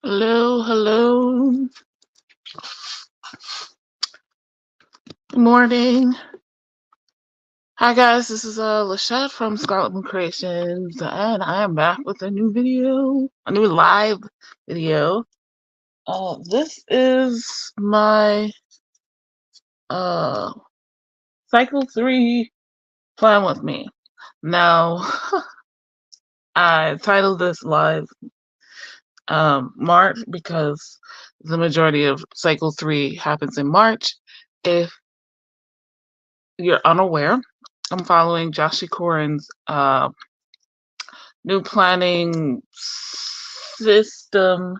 Hello, hello. Good morning. Hi guys, this is Lashette from Scarlet Moon Creations, and I am back with a new video, a new live video. This is my cycle 3 plan with me. Now, I titled this live March because the majority of cycle 3 happens in March. If you're unaware, I'm following Joshi Corin's new planning system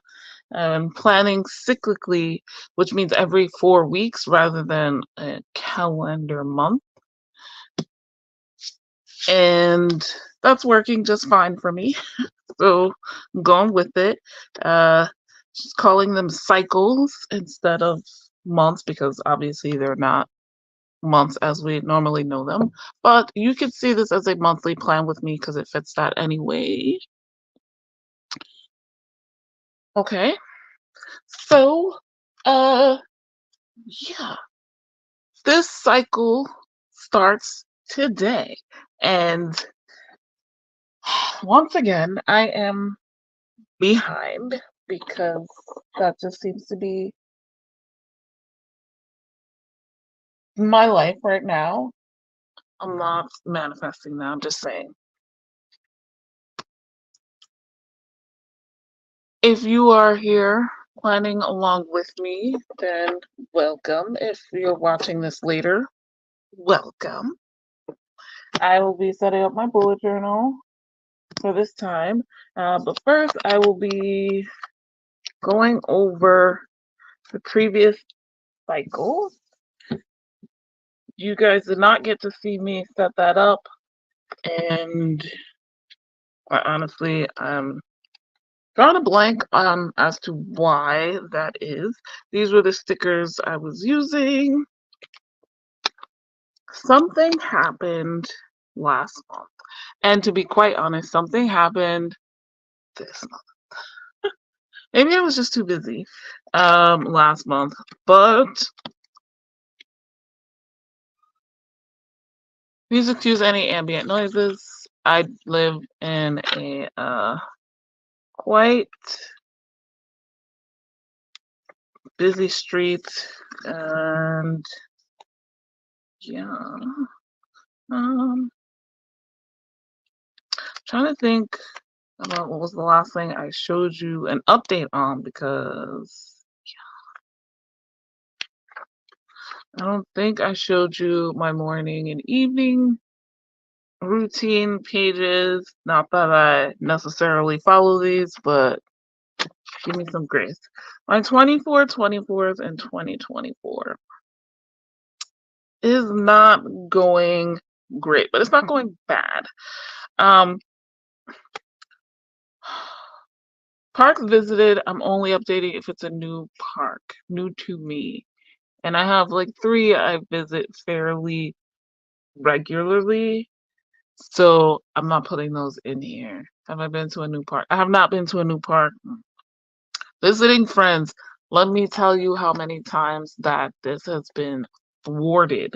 and planning cyclically, which means every 4 weeks rather than a calendar month. And that's working just fine for me. So I'm going with it. Just calling them cycles instead of months because obviously they're not months as we normally know them. But you could see this as a monthly plan with me because it fits that anyway. Okay. So, yeah, this cycle starts today. And once again, I am behind because that just seems to be my life right now. I'm not manifesting that, I'm just saying. If you are here planning along with me, then welcome. If you're watching this later, welcome. I will be setting up my bullet journal for this time. But first, I will be going over the previous cycle. You guys did not get to see me set that up, and honestly, I'm drawing a blank as to why that is. These were the stickers I was using. Something happened last month, and to be quite honest, something happened this month. Maybe I was just too busy last month. But please excuse any ambient noises. I live in a quite busy street, and yeah. Trying to think about what was the last thing I showed you an update on, because I don't think I showed you my morning and evening routine pages. Not that I necessarily follow these, but give me some grace. My 24/24s and 2024 is not going great, but it's not going bad. Parks visited, I'm only updating if it's a new park, new to me. And I have like 3 I visit fairly regularly, so I'm not putting those in here. Have I been to a new park? I have not been to a new park. Visiting friends, let me tell you how many times that this has been thwarted.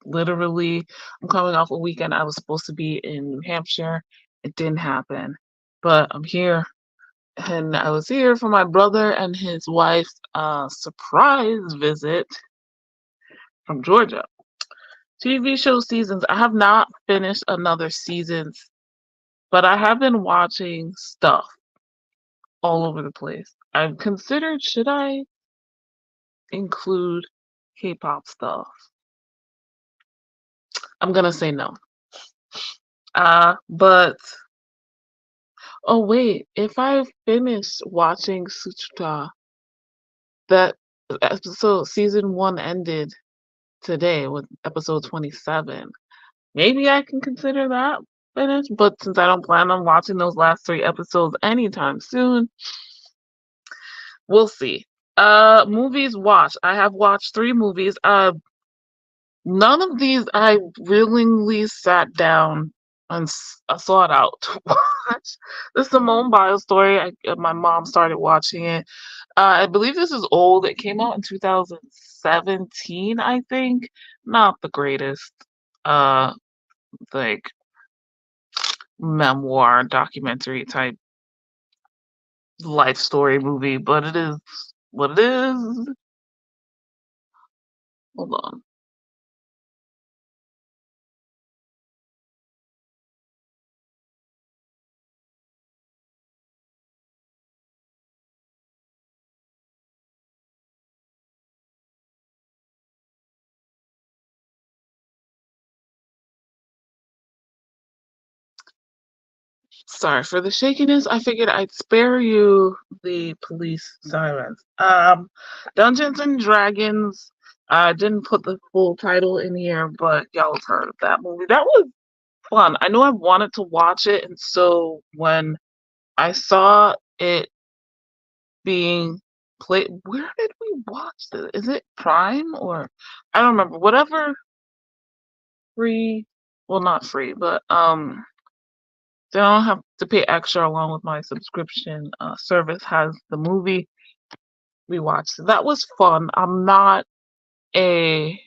Literally, I'm coming off a weekend. I was supposed to be in New Hampshire. It didn't happen, but I'm here. And I was here for my brother and his wife's surprise visit from Georgia. TV show seasons. I have not finished another seasons, but I have been watching stuff all over the place. I've considered, should I include K-pop stuff? I'm gonna say no. But oh wait, if I finish watching Suchuta, that episode season 1 ended today with episode 27. Maybe I can consider that finished, but since I don't plan on watching those last 3 episodes anytime soon, we'll see. Movies watched. I have watched 3 movies. None of these I willingly sat down and sought out to watch. The Simone Biles story. My mom started watching it. I believe this is old. It came out in 2017, I think. Not the greatest, like memoir, documentary type life story movie, but it is what it is. Hold on. Sorry for the shakiness. I figured I'd spare you the police sirens. Dungeons and Dragons. I didn't put the full title in here, but y'all have heard of that movie. That was fun. I know I wanted to watch it, and so when I saw it being played, where did we watch this? Is it Prime or I don't remember. Whatever free, well, not free, but so I don't have to pay extra along with my subscription service has the movie we watched. That was fun. I'm not a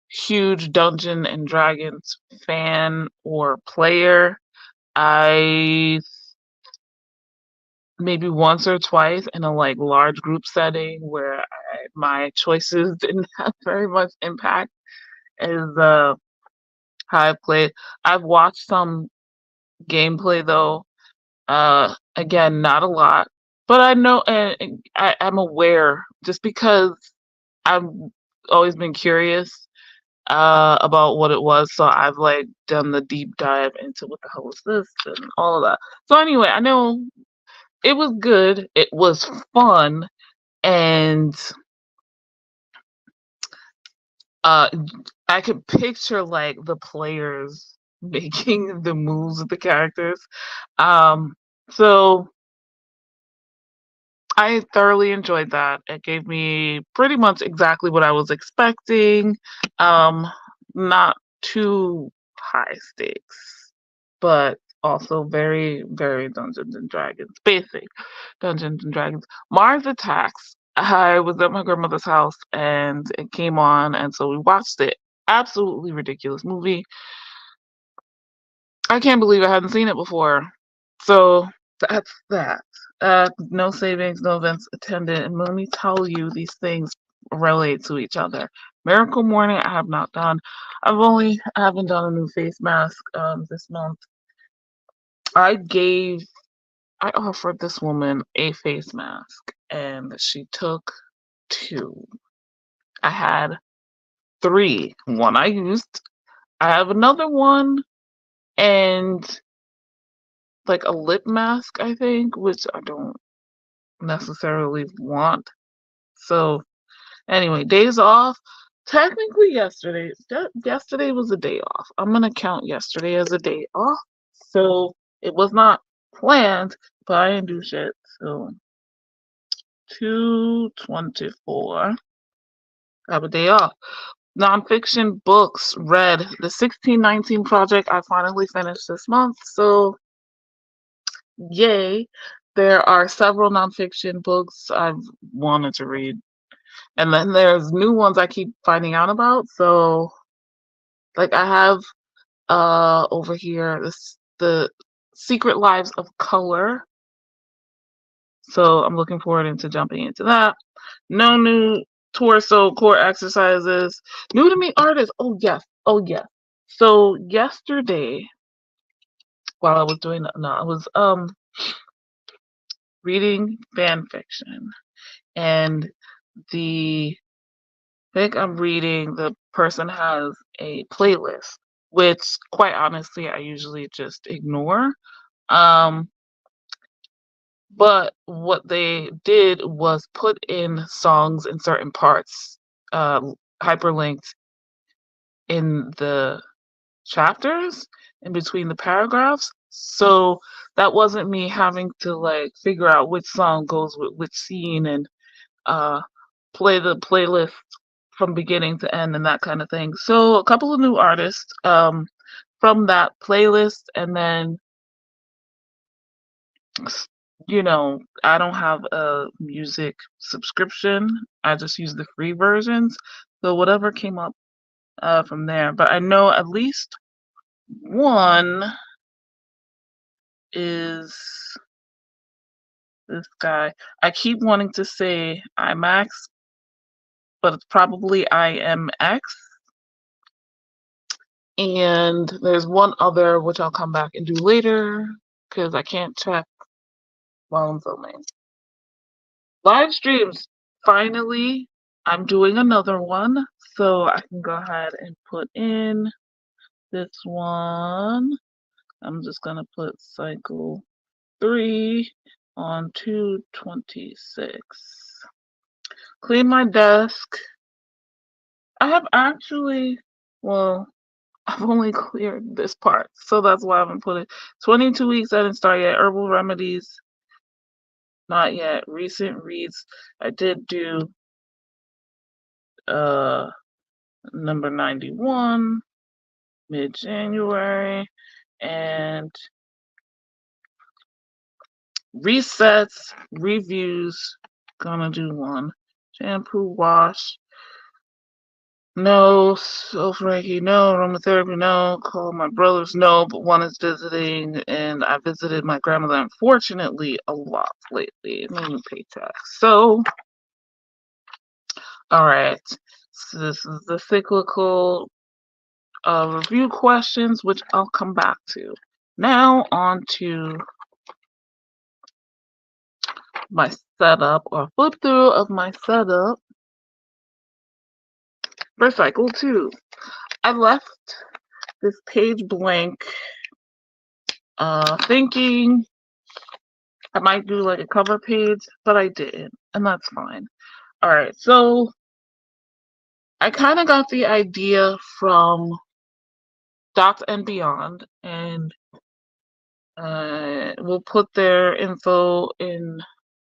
huge Dungeon and Dragons fan or player. I maybe once or twice in a like large group setting where my choices didn't have very much impact is how I played. I've watched some gameplay though. Again, not a lot, but I know, and I'm aware just because I've always been curious about what it was, so I've like done the deep dive into what the hell is this and all of that. So anyway, I know it was good, it was fun, and uh, I could picture like the players making the moves of the characters. So I thoroughly enjoyed that. It gave me pretty much exactly what I was expecting. Um, Not too high stakes, but also very, very Dungeons and Dragons, basic Dungeons and Dragons. Mars Attacks. I was at my grandmother's house and it came on, and so we watched it. Absolutely ridiculous movie. I can't believe I hadn't seen it before. So that's that. No savings, no events attended. And let me tell you, these things relate to each other. Miracle Morning, I have not done. I haven't done a new face mask this month. I offered this woman a face mask, and she took two. I had three. One I used. I have another one, and like a lip mask, I think, which I don't necessarily want. So anyway, days off. Technically, yesterday was a day off. I'm gonna count yesterday as a day off. So it was not planned, but I didn't do shit. So 2/24. I have a day off. Nonfiction books read. The 1619 project I finally finished this month. So yay. There are several nonfiction books I've wanted to read. And then there's new ones I keep finding out about. So like I have over here the Secret Lives of Color. So I'm looking forward into jumping into that. No new torso core exercises. New to me artists. Oh yes. Oh yes. So yesterday while I was doing that, no, I was reading fan fiction, and the book I'm reading, the person has a playlist, which quite honestly I usually just ignore. Um, but what they did was put in songs in certain parts, hyperlinked in the chapters in between the paragraphs. So that wasn't me having to like figure out which song goes with which scene and uh play the playlist from beginning to end and that kind of thing. So a couple of new artists from that playlist, and then I don't have a music subscription. I just use the free versions. So whatever came up from there. But I know at least one is this guy. I keep wanting to say IMAX, but it's probably IMX. And there's one other which I'll come back and do later because I can't check while I'm filming. Live streams. Finally, I'm doing another one, so I can go ahead and put in this one. I'm just gonna put cycle 3 on 2/26. Clean my desk. I have actually, well, I've only cleared this part, so that's why I haven't put it. 22 weeks, I didn't start yet. Herbal remedies, not yet. Recent reads, I did do number 91 mid-January, and resets, reviews, gonna do one. Shampoo, wash, no. Sulfuraki, no. Aromatherapy, no. Call my brothers, no. But one is visiting, and I visited my grandmother, unfortunately, a lot lately. Many paychecks. So, all right. So this is the cyclical review questions, which I'll come back to. Now on to my setup, or flip through of my setup for cycle 2. I left this page blank, thinking I might do like a cover page, but I didn't, and that's fine. All right, so I kind of got the idea from Docs and Beyond, and we'll put their info in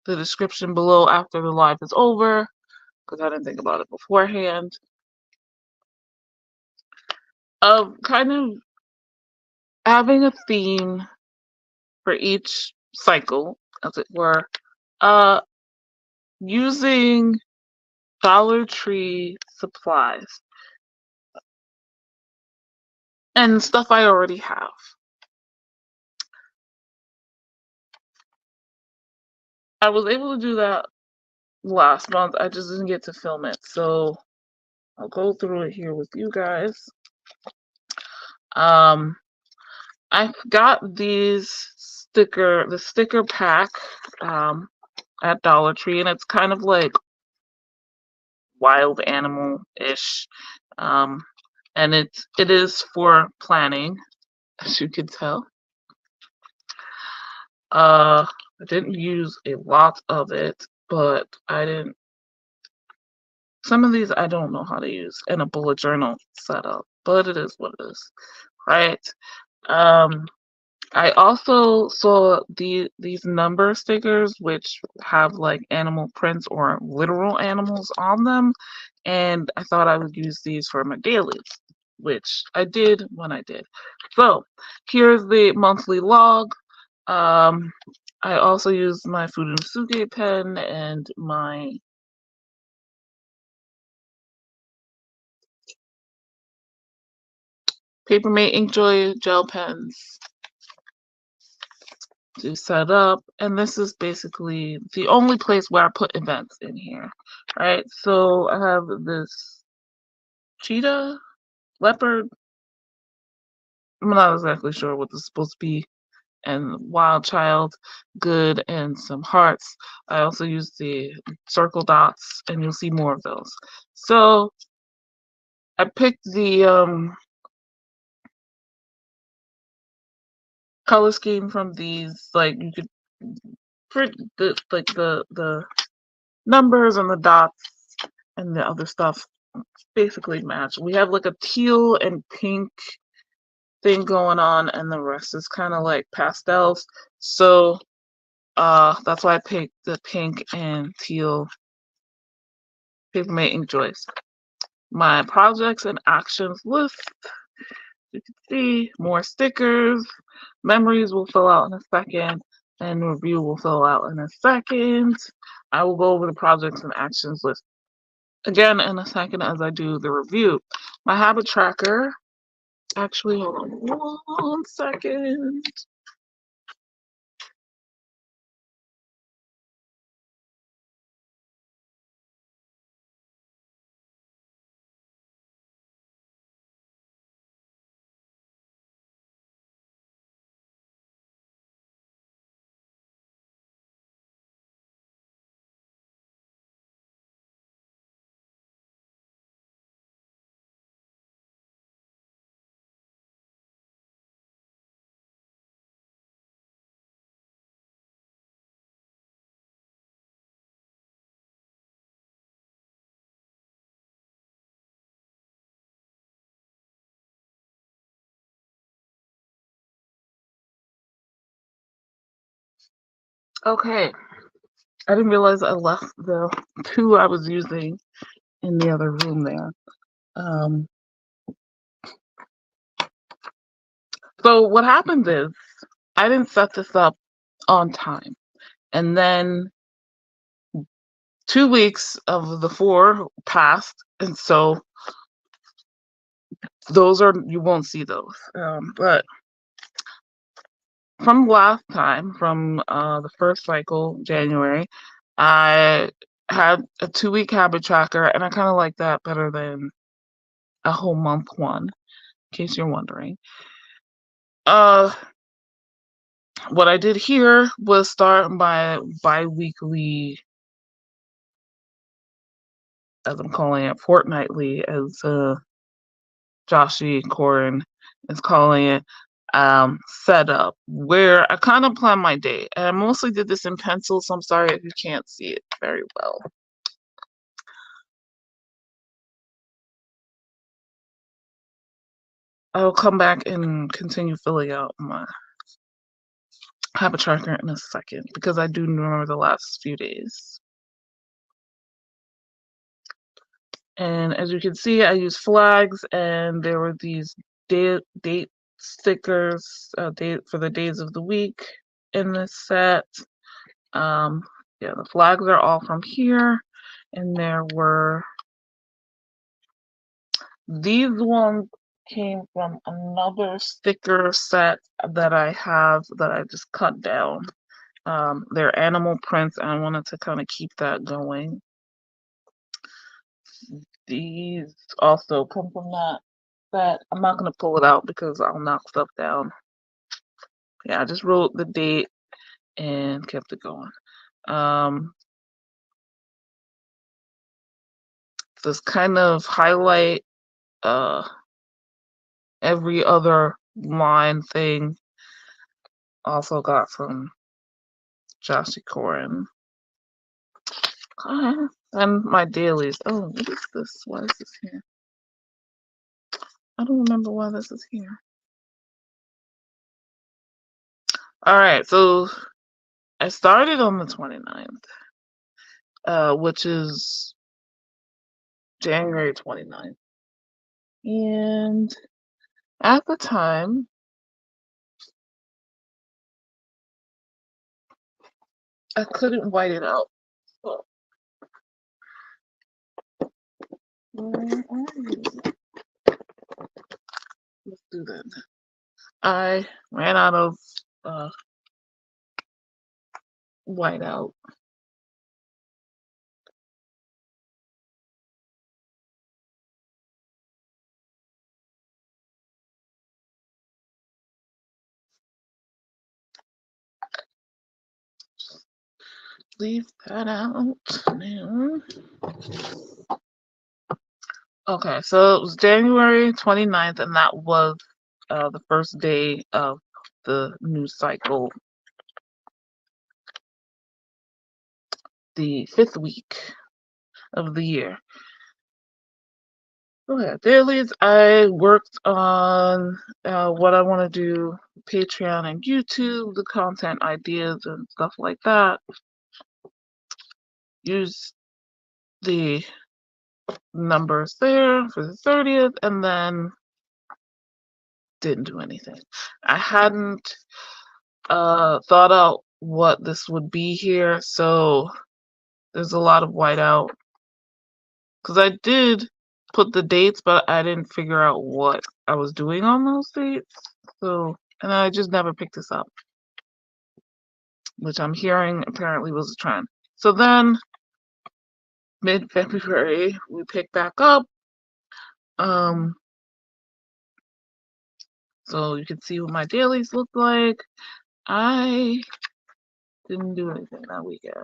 the description below after the live is over, because I didn't think about it beforehand. Of kind of having a theme for each cycle, as it were, uh, using Dollar Tree supplies and stuff I already have. I was able to do that last month. I just didn't get to film it, so I'll go through it here with you guys. I got the sticker pack at Dollar Tree, and it's kind of like wild animal-ish. And it is for planning, as you can tell. I didn't use a lot of it, but some of these I don't know how to use in a bullet journal setup, but it is what it is, right? I also saw these number stickers which have like animal prints or literal animals on them, and I thought I would use these for my dailies, which I did when I did. So here's the monthly log. I also used my Furusuke pen and my Papermate Inkjoy gel pens to set up, and this is basically the only place where I put events in here, right? So I have this cheetah, leopard, I'm not exactly sure what this is supposed to be, and wild child, good, and some hearts. I also use the circle dots, and you'll see more of those. So I picked the color scheme from these, like you could print the numbers and the dots and the other stuff basically match. We have like a teal and pink thing going on, and the rest is kind of like pastels. So that's why I picked the pink and teal Papermate Inkjoys. My projects and actions list. You can see more stickers. Memories will fill out in a second, and review will fill out in a second. I will go over the projects and actions list again in a second as I do the review. My habit tracker. Actually, hold on 1 second. Okay, I didn't realize I left the two I was using in the other room there. So what happened is I didn't set this up on time, and then 2 weeks of the 4 passed, and so those are, you won't see those. But from last time, from the first cycle, January, I had a 2-week habit tracker, and I kind of like that better than a whole month one, in case you're wondering. What I did here was start my bi-weekly, as I'm calling it, fortnightly, as Joshi Corin is calling it, setup, where I kind of plan my day. And I mostly did this in pencil, so I'm sorry if you can't see it very well. I'll come back and continue filling out my habit tracker in a second, because I do remember the last few days. And as you can see, I use flags, and there were these date stickers, date for the days of the week. in this set. Yeah, the flags are all from here, and there were these ones came from another sticker set that I have that I just cut down. They're animal prints, and I wanted to kind of keep that going. These also come from that set. I'm not going to pull it out because I'll knock stuff down. Yeah, I just wrote the date and kept it going. This kind of highlight every other line thing also got from Joshie Corin. Okay. And my dailies. Oh, what is this? Why is this here? I don't remember why this is here. Alright, so I started on the 29th, which is January 29th. And at the time, I couldn't white it out. So, let's do that. I ran out of whiteout. Leave that out now. Okay, so it was January 29th, and that was the first day of the news cycle, the 5th week of the year. Okay, dailies, I worked on what I want to do, Patreon and YouTube, the content ideas and stuff like that. Use the numbers there for the 30th, and then didn't do anything. I hadn't thought out what this would be here, so there's a lot of whiteout. Because I did put the dates, but I didn't figure out what I was doing on those dates. So, and I just never picked this up, which I'm hearing apparently was a trend. So then, mid-February, we picked back up. So you can see what my dailies look like. I didn't do anything that weekend.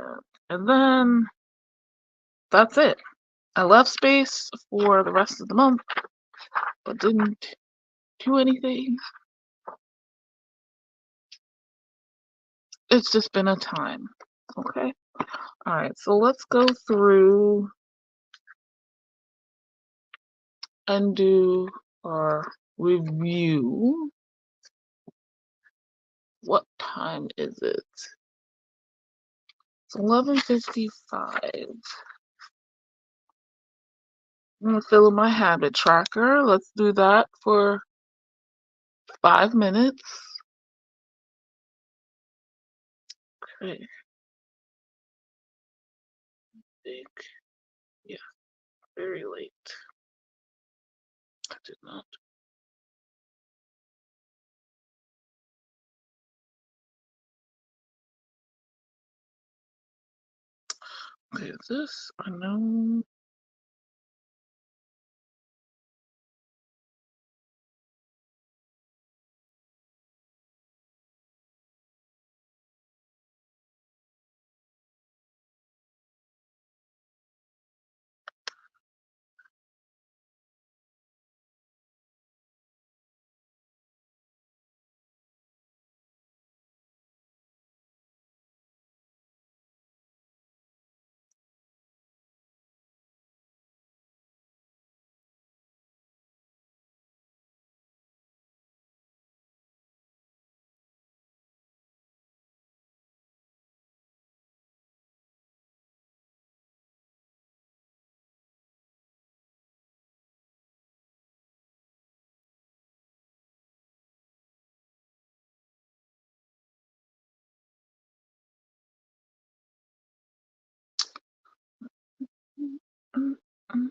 And then that's it. I left space for the rest of the month, but didn't do anything. It's just been a time. Okay. All right. So let's go through and do our review. What time is it? It's 11:55. I'm gonna fill in my habit tracker. Let's do that for 5 minutes. Okay. Think. Yeah, very late. I did not. Okay, is this unknown? Mm, mm.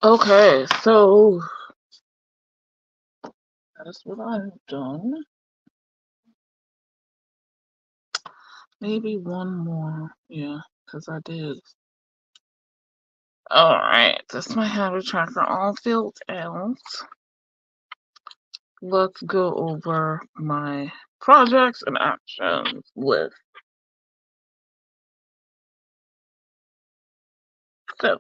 Okay, so that's what I've done. Maybe one more. Yeah, because I did. Alright, that's my habit tracker all filled out. Let's go over my projects and actions list. So,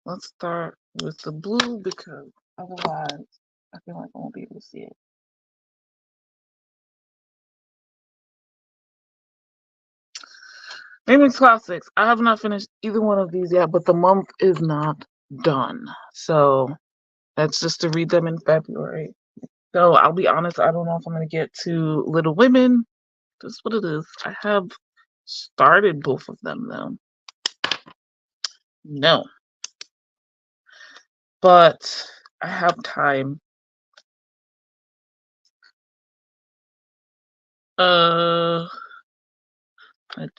let's start with the blue because otherwise I feel like I won't be able to see it. Remix Classics. I have not finished either one of these yet, but the month is not done. So that's just to read them in February. So I'll be honest, I don't know if I'm going to get to Little Women. That's what it is. I have started both of them though. No. But I have time. I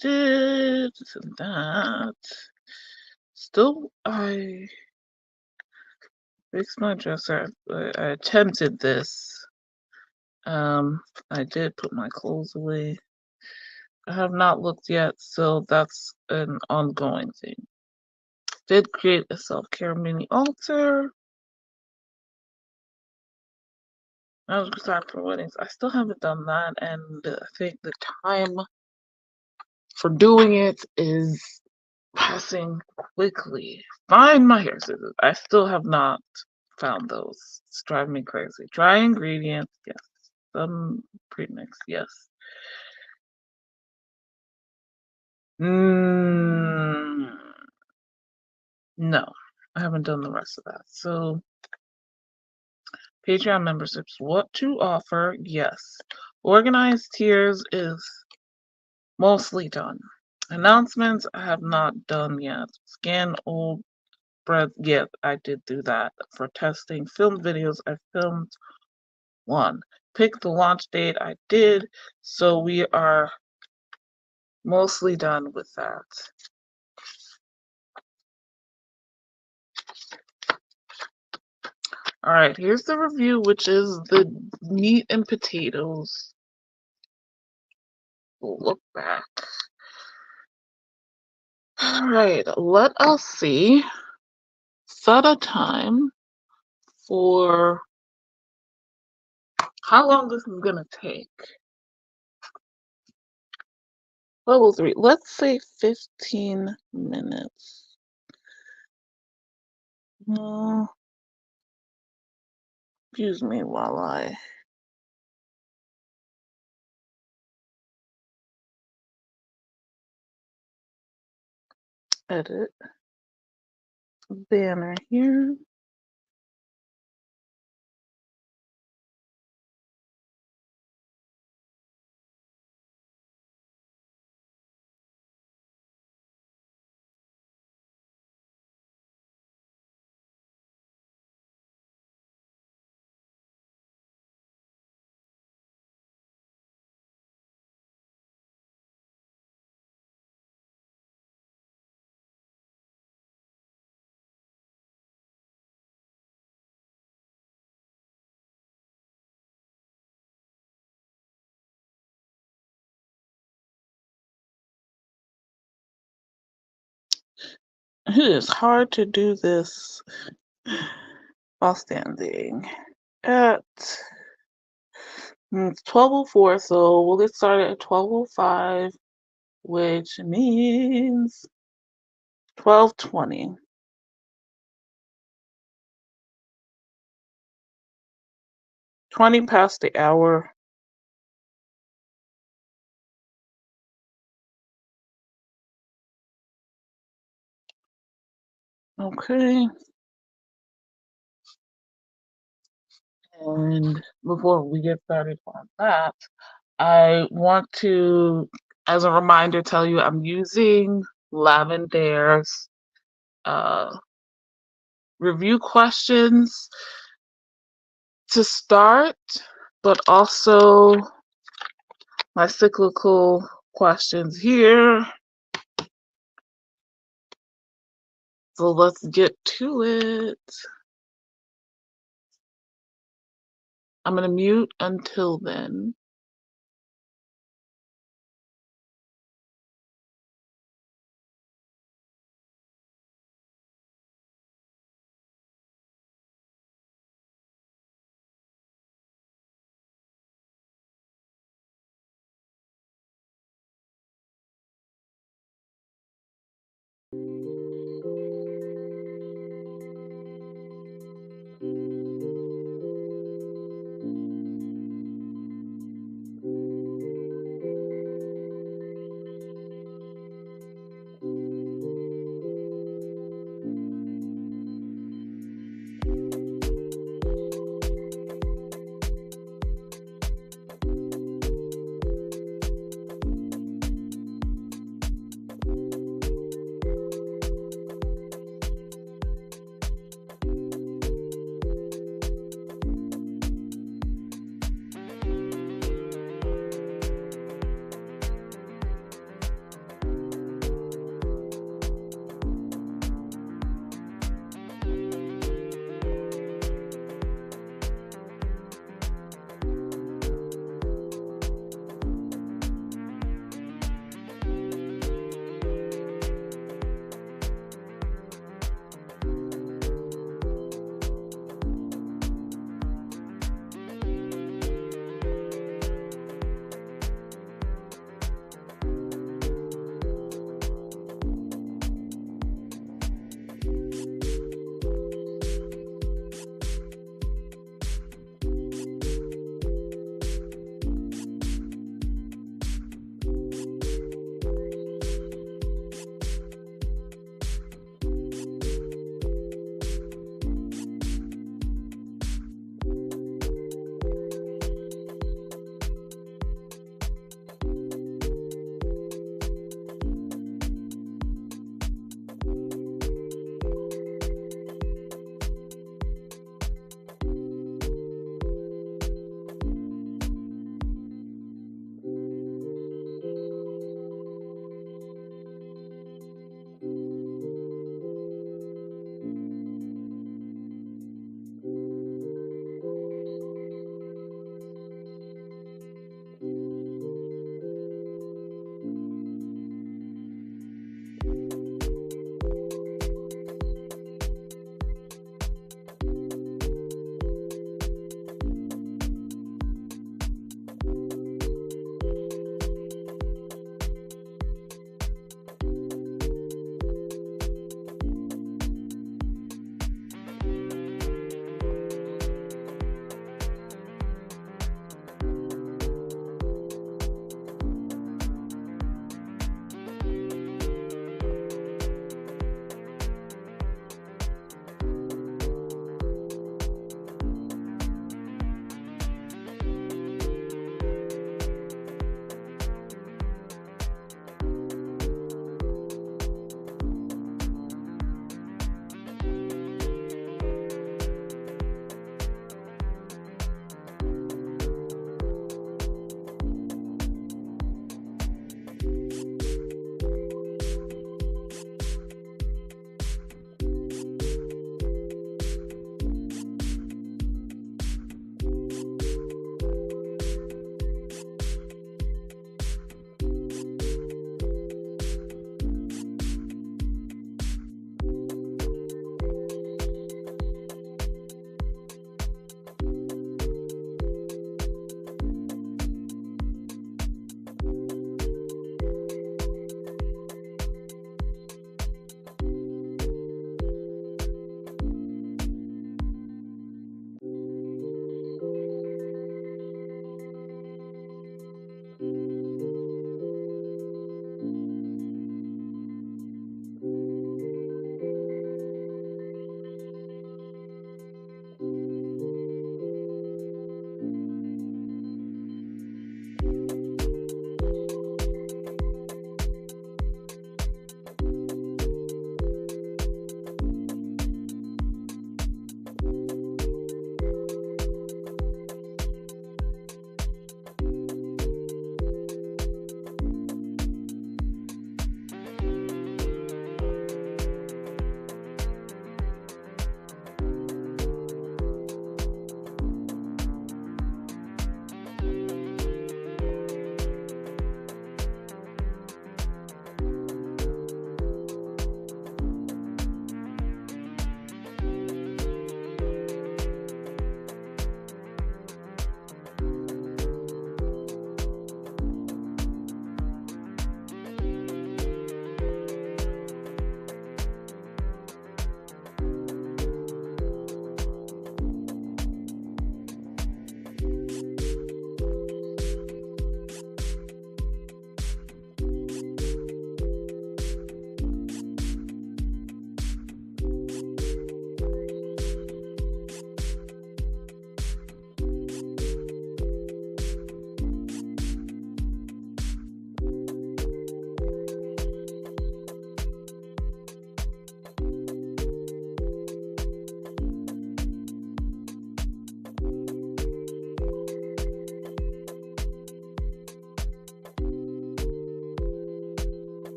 did this and that. Still, I fixed my dresser. I attempted this. I did put my clothes away. I have not looked yet, so that's an ongoing thing. Did create a self-care mini altar. I was excited for weddings. I still haven't done that, and I think the time for doing it is passing quickly. Find my hair scissors. I still have not found those. It's driving me crazy. Dry ingredients, yes. Some premix, yes. Mm, no, I haven't done the rest of that. So, Patreon memberships, what to offer? Yes. Organized tiers is mostly done. Announcements, I have not done yet. Scan old spreads, yes, I did do that. For testing film videos, I filmed one. Pick the launch date, I did. So we are mostly done with that. All right, here's the review, which is the meat and potatoes. We'll look back. All right, let us see. Set a time for how long this is gonna take. Level 3. Let's say 15 minutes. Excuse me while I edit banner here. It is hard to do this while standing at it's 12:04, so we'll get started at 12:05, which means 12:20. 20 past the hour. Okay. And before we get started on that, I want to, as a reminder, tell you I'm using Lavendare's review questions to start, but also my cyclical questions here. So let's get to it. I'm going to mute until then.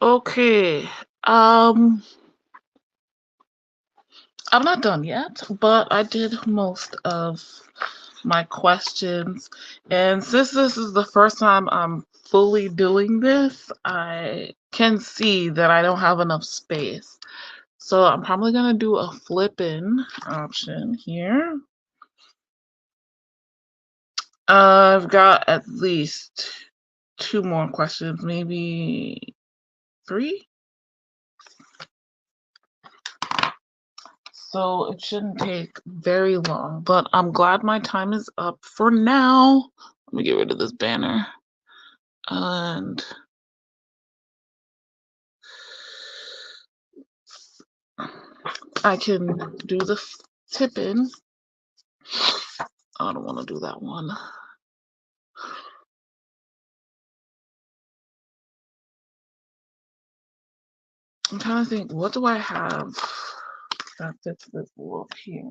Okay. Um, I'm not done yet, but I did most of my questions. And since this is the first time I'm fully doing this, I can see that I don't have enough space. So I'm probably going to do a flip-in option here. I've got at least 2 more questions, maybe 3. So it shouldn't take very long, but I'm glad my time is up for now. Let me get rid of this banner. And I can do the tip-in. I don't want to do that one. I'm trying to think, what do I have that fits this look here?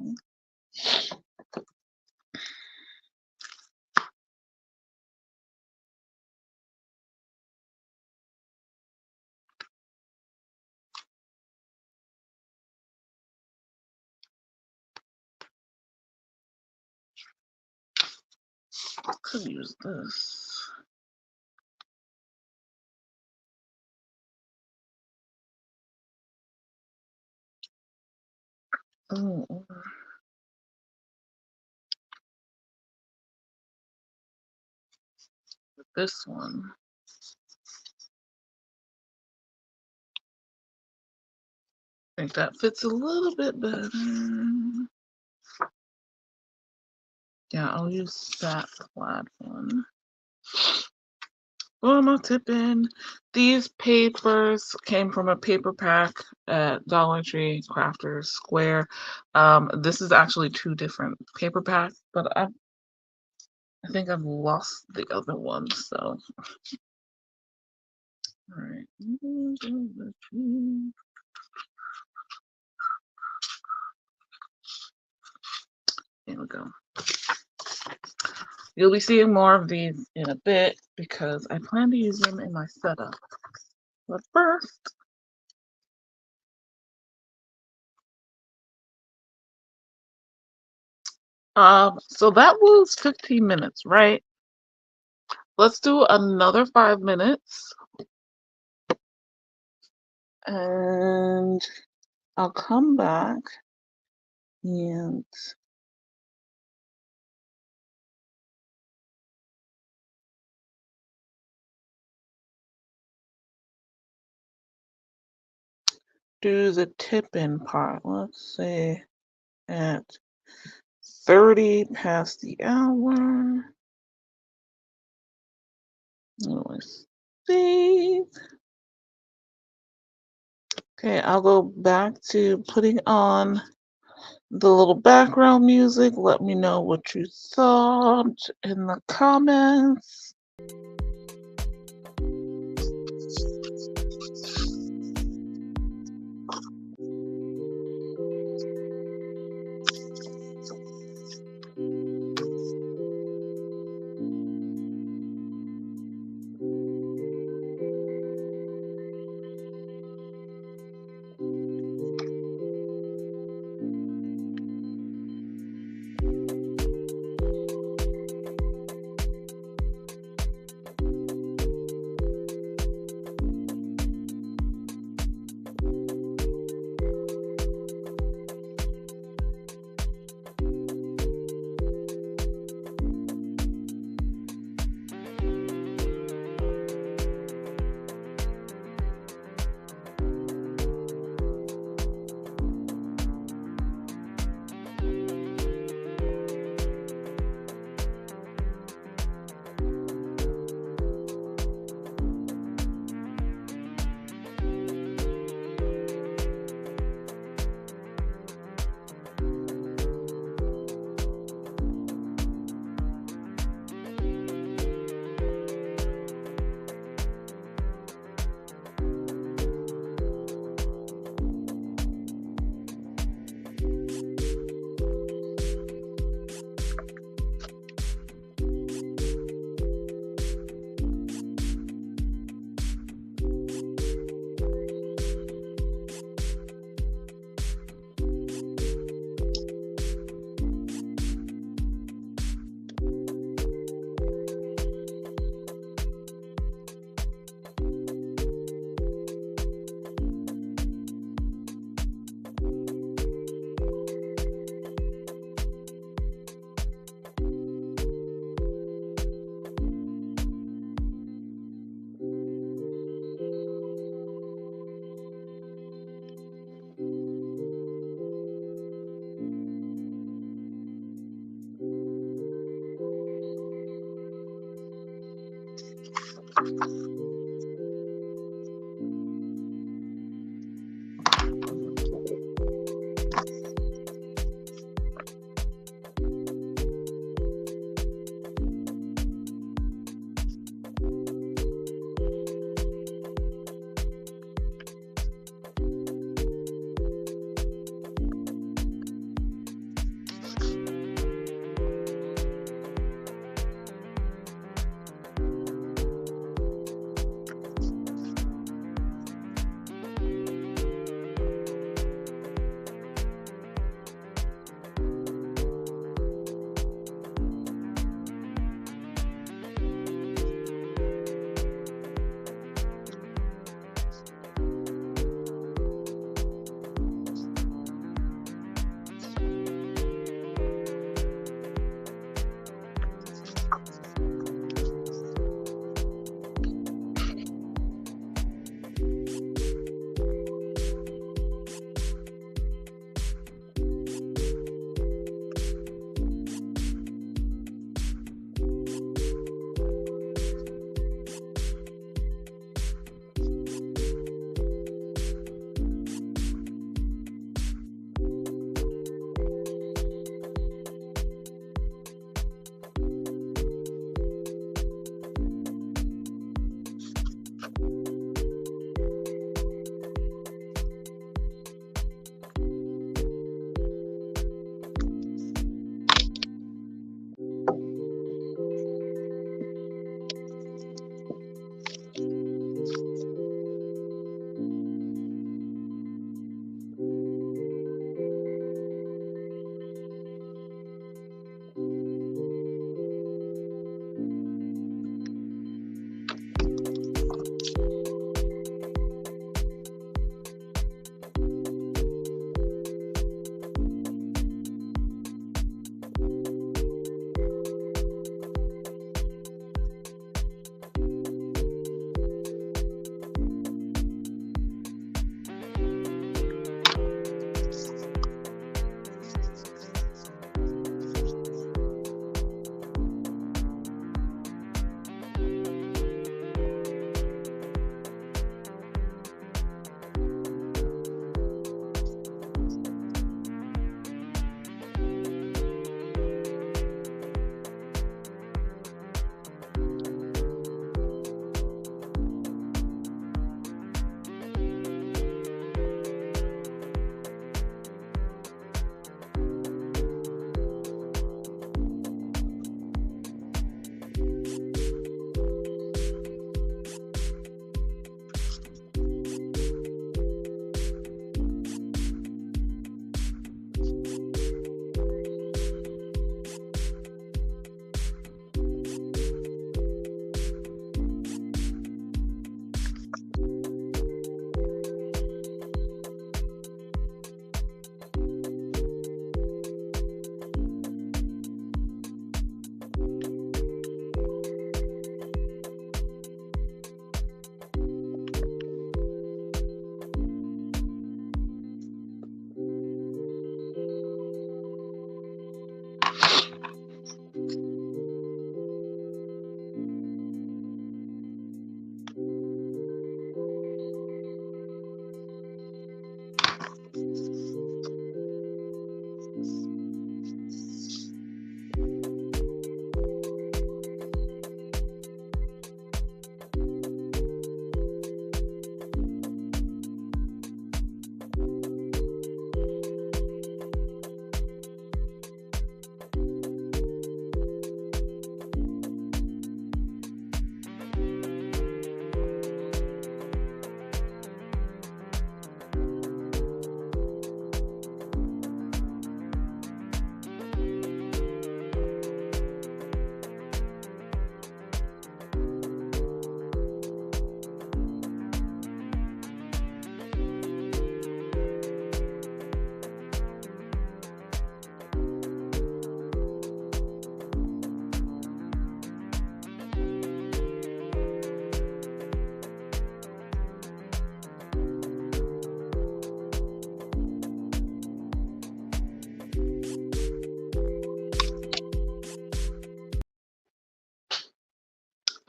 I could use this. Oh, or this one. I think that fits a little bit better. Yeah, I'll use that plaid one. What am I tipping? These papers came from a paper pack at Dollar Tree, Crafters Square. This is actually 2 different paper packs, but I think I've lost the other one, so. All right. Here we go. You'll be seeing more of these in a bit because I plan to use them in my setup. But first, so that was 15 minutes, right? Let's do another 5 minutes. And I'll come back and do the tip-in part. Let's say at 30 past the hour. Let's see. Okay, I'll go back to putting on the little background music. Let me know what you thought in the comments.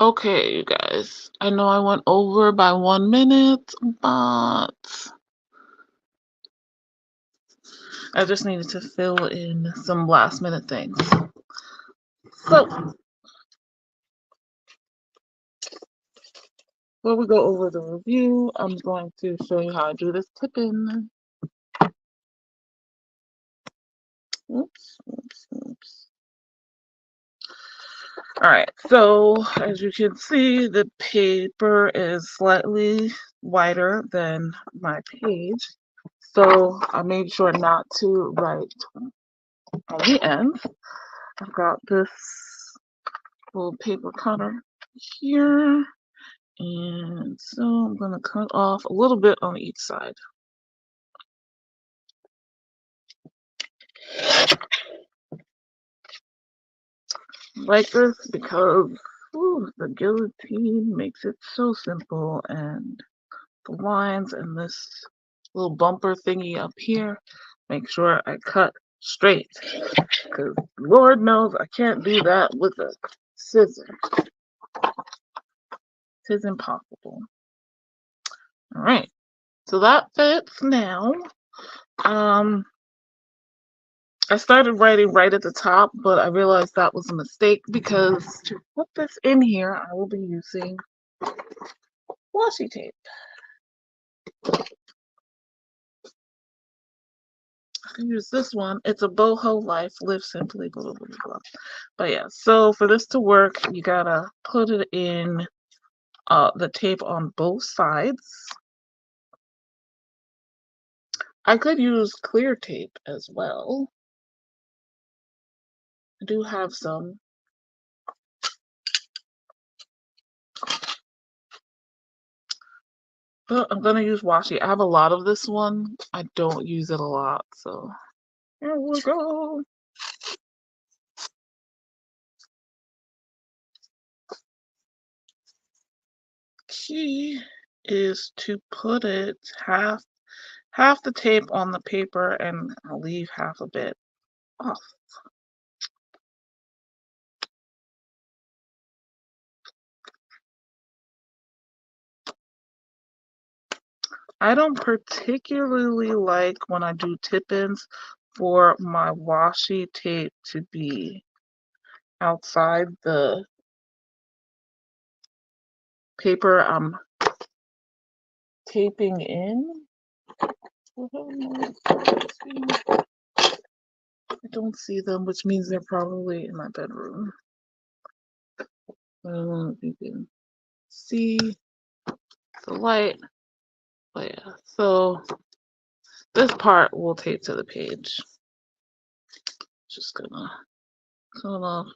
Okay, you guys. I know I went over by 1 minute, but I just needed to fill in some last minute things. So, before we go over the review, I'm going to show you how I do this tip-in. Oops, oops, oops. All right, so as you can see, the paper is slightly wider than my page. So I made sure not to write on the end. I've got this little paper cutter here. And so I'm going to cut off a little bit on each side. Like this because the guillotine makes it so simple, and the lines and this little bumper thingy up here, make sure I cut straight, because Lord knows I can't do that with a scissor. It's impossible. All right, so that fits now. I started writing right at the top, but I realized that was a mistake because to put this in here, I will be using washi tape. I can use this one. It's a boho life, live simply, blah, blah, blah, blah. But yeah, so for this to work, you gotta put it in the tape on both sides. I could use clear tape as well. I do have some. But I'm gonna use washi. I have a lot of this one. I don't use it a lot, so here we go. Key is to put it half the tape on the paper, and I'll leave half a bit off. I don't particularly like when I do tip-ins for my washi tape to be outside the paper I'm taping in. I don't see them, which means they're probably in my bedroom. I don't know if you can see the light, but yeah, so this part will tape to the page. Just gonna cut off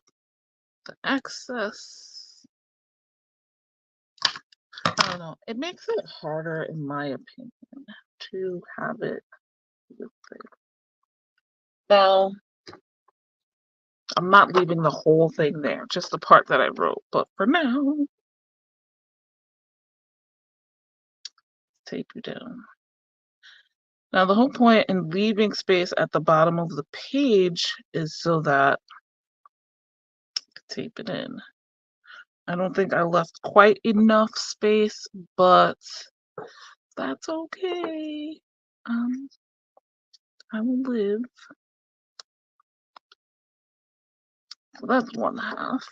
the excess. I don't know, it makes it harder, in my opinion, to have it this way. Now, I'm not leaving the whole thing there, just the part that I wrote, but for now, tape you down. Now, the whole point in leaving space at the bottom of the page is so that tape it in. I don't think I left quite enough space, but that's okay. I will live. So that's one half.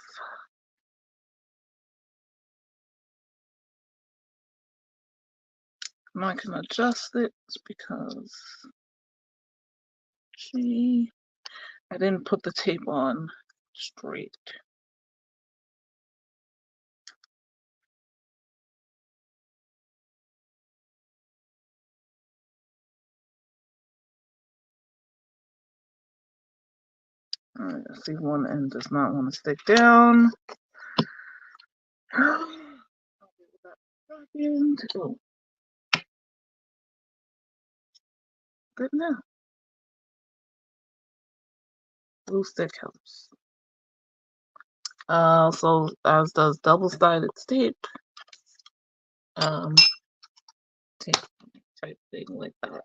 Now I can adjust it because I didn't put the tape on straight. Alright, I see one end does not want to stick down. Oh. Good now. Glue stick helps. So as does double-sided tape. Tape type thing like that. All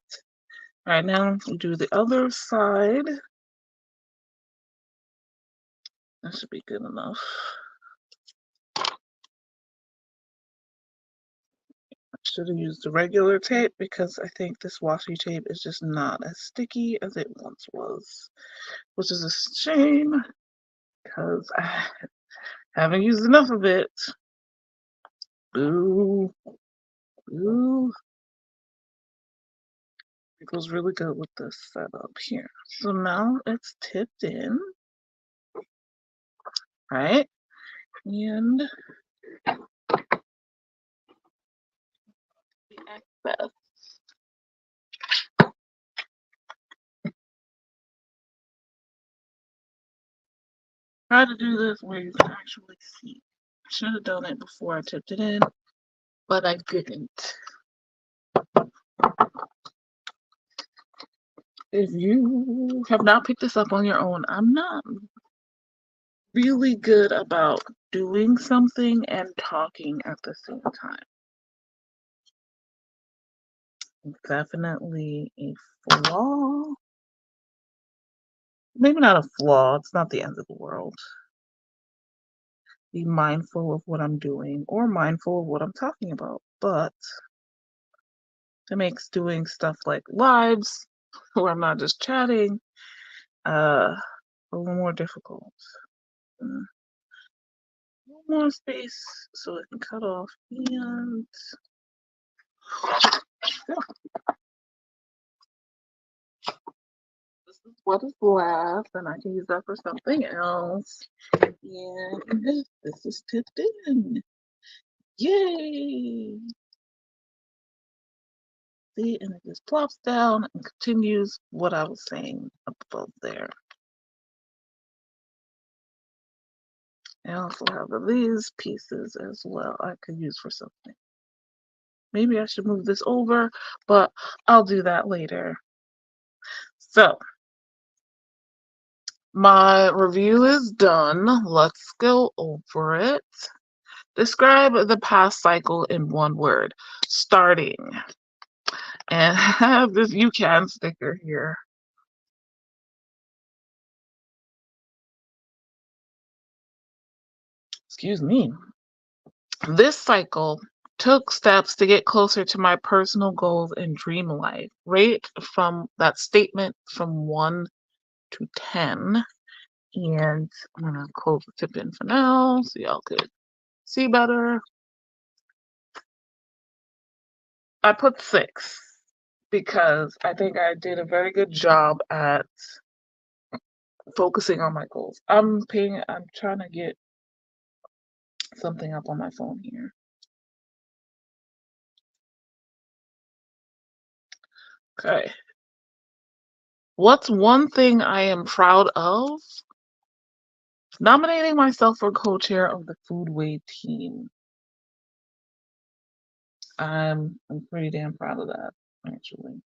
right, now we do the other side. That should be good enough. should have used the regular tape because I think this washi tape is just not as sticky as it once was, which is a shame because I haven't used enough of it. Ooh, ooh. It goes really good with this setup here. So now it's tipped in, right? And the excess. Try to do this where you can actually see. I should have done it before I tipped it in, but I didn't. If you have not picked this up on your own, I'm not really good about doing something and talking at the same time. Definitely a flaw. Maybe not a flaw, it's not the end of the world. Be mindful of what I'm doing or mindful of what I'm talking about. But it makes doing stuff like lives where I'm not just chatting a little more difficult. A little more space so it can cut off and yeah. This is what is left, and I can use that for something else. And this is tipped in. Yay! See, and it just plops down and continues what I was saying above there. I also have these pieces as well I could use for something. Maybe I should move this over, but I'll do that later. So, my review is done. Let's go over it. Describe the past cycle in one word. Starting. And I have this you can sticker here. Excuse me. This cycle took steps to get closer to my personal goals and dream life. Rate from that statement from 1 to 10. And I'm going to close the tip in for now so y'all could see better. I put 6 because I think I did a very good job at focusing on my goals. I'm trying to get something up on my phone here. Okay. What's one thing I am proud of? Nominating myself for co-chair of the Foodway team. I'm pretty damn proud of that, actually.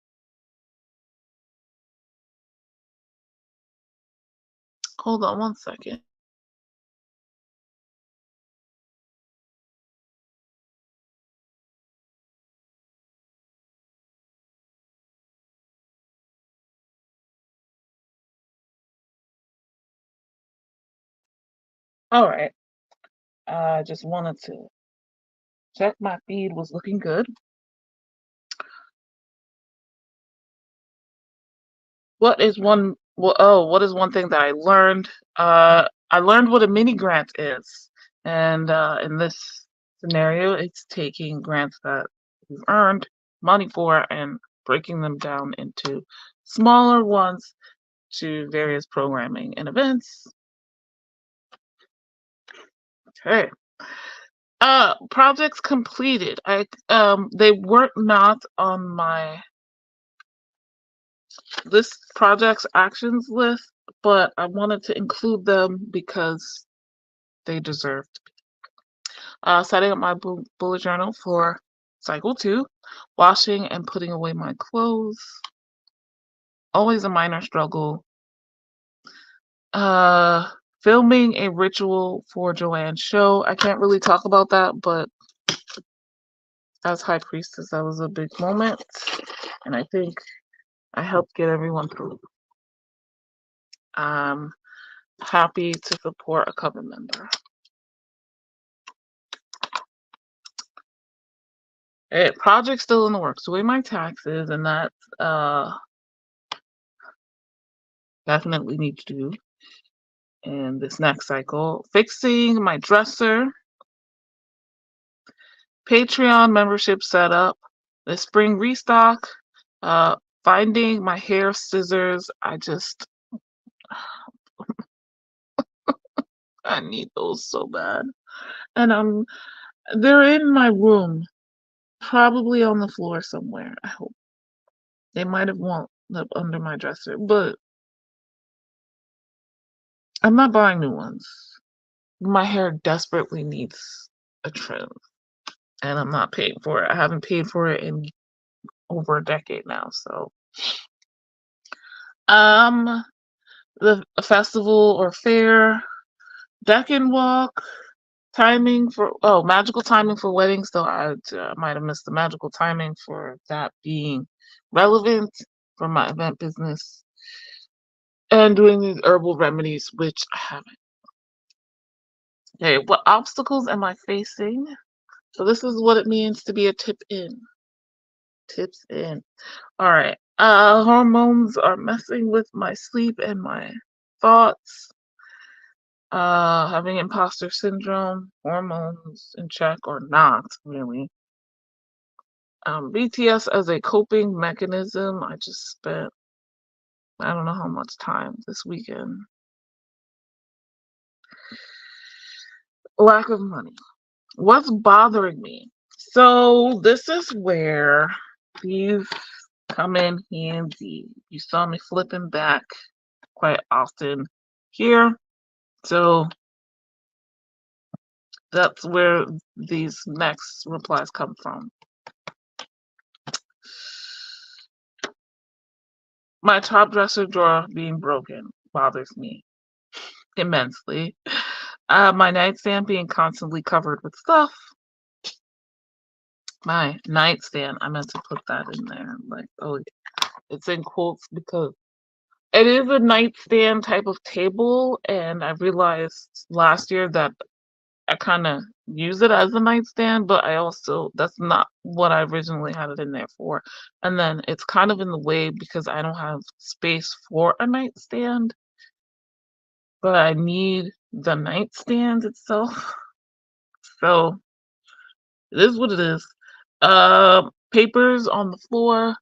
Hold on one second. All right. I just wanted to check my feed was looking good. What is one thing that I learned? I learned what a mini grant is. And in this scenario, it's taking grants that you've earned money for and breaking them down into smaller ones to various programming and events. Okay. Projects completed. They were not on my list projects actions list, but I wanted to include them because they deserved. Setting up my bullet journal for cycle 2, washing and putting away my clothes. Always a minor struggle. Filming a ritual for Joanne's show. I can't really talk about that, but as High Priestess, that was a big moment, and I think I helped get everyone through. I'm happy to support a cover member. Project's still in the works. Doing my taxes, and that's definitely need to do in this next cycle. Fixing my dresser, Patreon membership setup, the spring restock, uh, finding my hair scissors. I need those so bad. And they're in my room, probably on the floor somewhere. I hope they might have wound up under my dresser, but I'm not buying new ones. My hair desperately needs a trim, and I'm not paying for it. I haven't paid for it in over a decade now. So, um, the festival or fair, deck and walk, timing for magical timing for weddings. So I might have missed the magical timing for that being relevant for my event business, and doing these herbal remedies, which I haven't. Okay, what obstacles am I facing? So this is what it means to be a tip in. Tips in. All right. Hormones are messing with my sleep and my thoughts. Having imposter syndrome, hormones in check or not, really. BTS as a coping mechanism. I just spent I don't know how much time this weekend. Lack of money. What's bothering me? So this is where these come in handy. You saw me flipping back quite often here. So that's where these next replies come from. My top dresser drawer being broken bothers me immensely. My nightstand being constantly covered with stuff. My nightstand, I meant to put that in there. Like, oh, it's in quotes because it is a nightstand type of table, and I realized last year that I kind of use it as a nightstand, but that's not what I originally had it in there for. And then it's kind of in the way because I don't have space for a nightstand, but I need the nightstand itself. So it is what it is. Papers on the floor.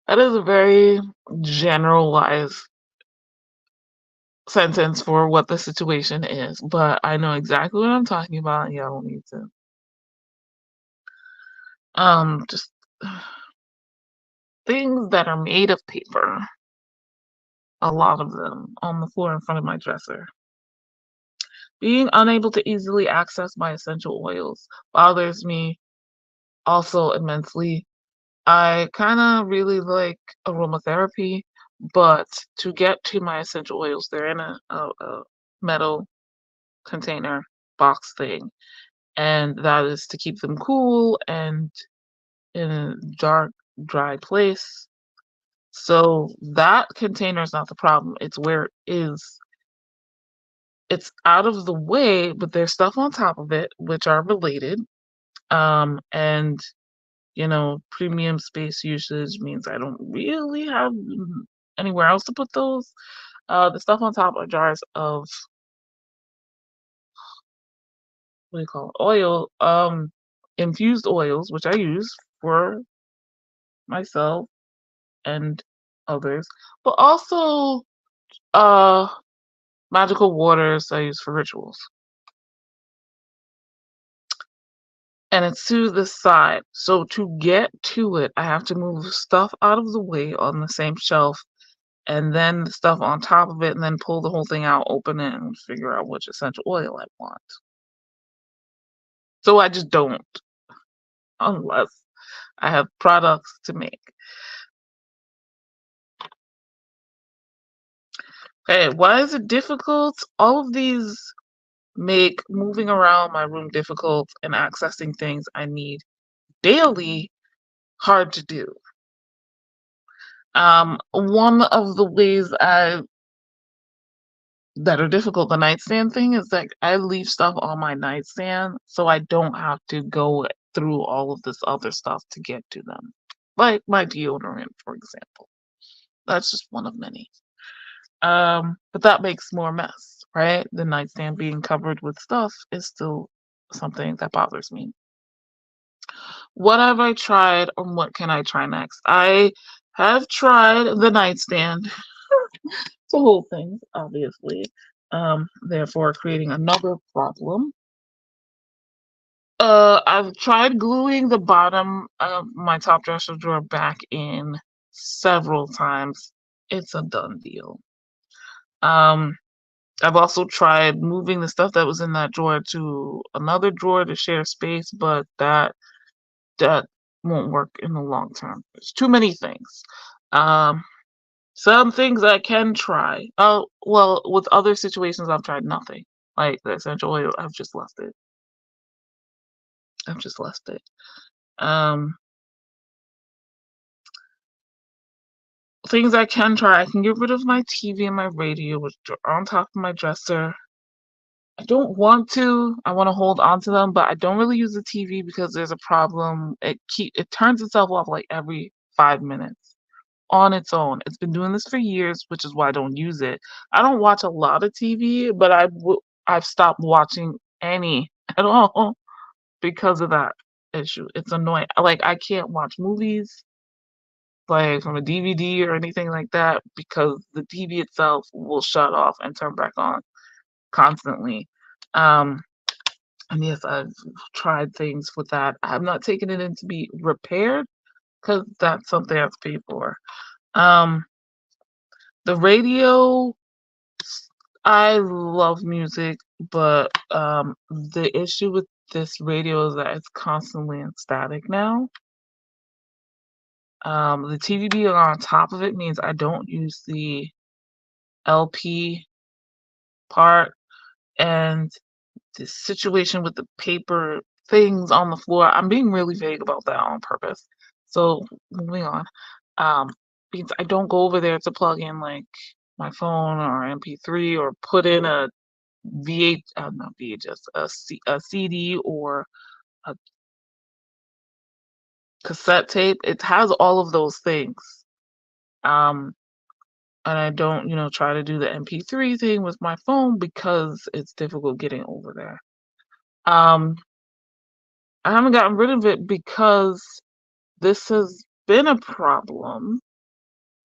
That is a very generalized sentence for what the situation is, but I know exactly what I'm talking about. Yeah, I don't need to. Just things that are made of paper. A lot of them on the floor in front of my dresser. Being unable to easily access my essential oils bothers me also immensely. I kind of really like aromatherapy, but to get to my essential oils, they're in a metal container box thing, and that is to keep them cool and in a dark, dry place. So that container is not the problem. It's where it is. It's out of the way, but there's stuff on top of it which are related. And premium space usage means I don't really have anywhere else to put those. The stuff on top are jars of what do you call it? Oil, infused oils, which I use for myself and others, but also uh magical waters I use for rituals. And it's to the side. So to get to it, I have to move stuff out of the way on the same shelf and then the stuff on top of it and then pull the whole thing out, open it, and figure out which essential oil I want. So I just don't unless I have products to make. Okay, why is it difficult? All of these make moving around my room difficult and accessing things I need daily hard to do. One of the ways I that are difficult. The nightstand thing is that I leave stuff on my nightstand so I don't have to go through all of this other stuff to get to them. Like my deodorant, for example. That's just one of many. But that makes more mess, right? The nightstand being covered with stuff is still something that bothers me. What have I tried, or what can I try next? I have tried the nightstand. It's a whole thing, obviously. Therefore, creating another problem. I've tried gluing the bottom of my top dresser drawer back in several times. It's a done deal. Um, I've also tried moving the stuff that was in that drawer to another drawer to share space, but that won't work in the long term. There's too many things. Um, some things I can try. Oh, well, with other situations, I've tried nothing. Like the essential oil, I've just left it. I've just left it. Um, things I can try. I can get rid of my TV and my radio, which are on top of my dresser. I don't want to. I want to hold on to them, but I don't really use the TV because there's a problem. It turns itself off like every 5 minutes on its own. It's been doing this for years, which is why I don't use it. I don't watch a lot of TV, but I've stopped watching any at all because of that issue. It's annoying. Like I can't watch movies like from a DVD or anything like that because the TV itself will shut off and turn back on constantly. Um, and yes, I've tried things with that. I've not taken it in to be repaired because that's something I have to pay for. Um, the radio, I love music, but the issue with this radio is that it's constantly in static now. The TV being on top of it means I don't use the LP part, and the situation with the paper things on the floor. I'm being really vague about that on purpose. So moving on. Because I don't go over there to plug in like my phone or MP3 or put in a not VHS, a CD or a cassette tape. It has all of those things. Um, and I don't, try to do the MP3 thing with my phone because it's difficult getting over there. Um, I haven't gotten rid of it because this has been a problem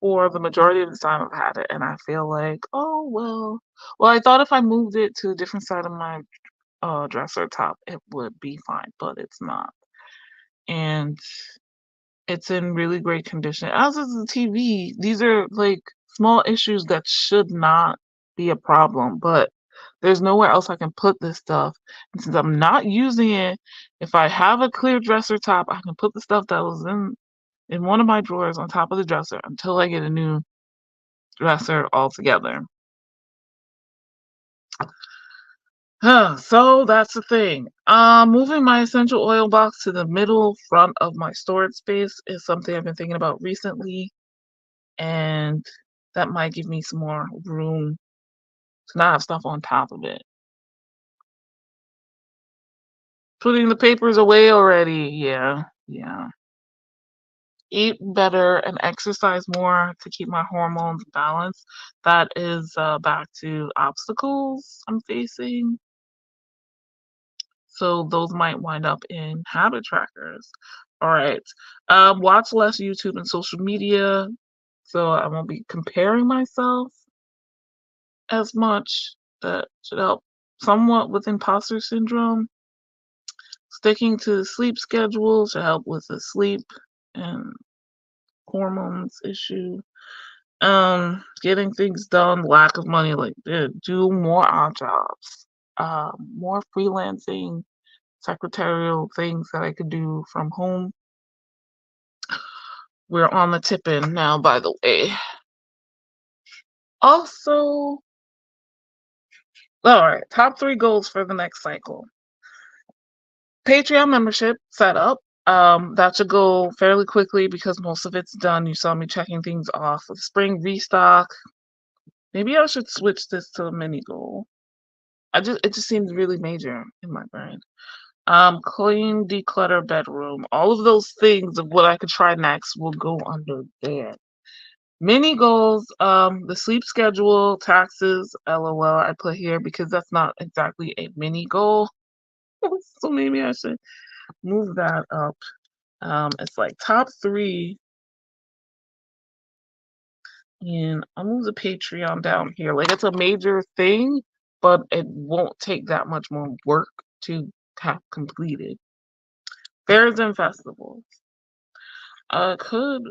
for the majority of the time I've had it, and I feel like, oh well, I thought if I moved it to a different side of my dresser top, it would be fine, but it's not, and it's in really great condition. As is the TV. These are like small issues that should not be a problem, but there's nowhere else I can put this stuff. And since I'm not using it, if I have a clear dresser top, I can put the stuff that was in one of my drawers on top of the dresser until I get a new dresser altogether. So that's the thing. Moving my essential oil box to the middle front of my storage space is something I've been thinking about recently, and that might give me some more room to not have stuff on top of it. Putting the papers away already. Yeah. Eat better and exercise more to keep my hormones balanced. That is back to obstacles I'm facing. So those might wind up in habit trackers. All right. Watch less YouTube and social media so I won't be comparing myself as much. That should help somewhat with imposter syndrome. Sticking to the sleep schedule should help with the sleep and hormones issue. Getting things done, lack of money, like do more odd jobs, more freelancing, secretarial things that I could do from home. We're on the tip in now, by the way. Also, all right, top 3 goals for the next cycle. Patreon membership set up. That should go fairly quickly because most of it's done. You saw me checking things off with spring restock. Maybe I should switch this to a mini goal. It just seems really major in my brain. Clean, declutter bedroom. All of those things of what I could try next will go under there. Mini goals, the sleep schedule, taxes, LOL, I put here because that's not exactly a mini goal. So maybe I should move that up. It's like top 3, and I'll move the Patreon down here. Like it's a major thing, but it won't take that much more work to have completed. Fairs and festivals. I can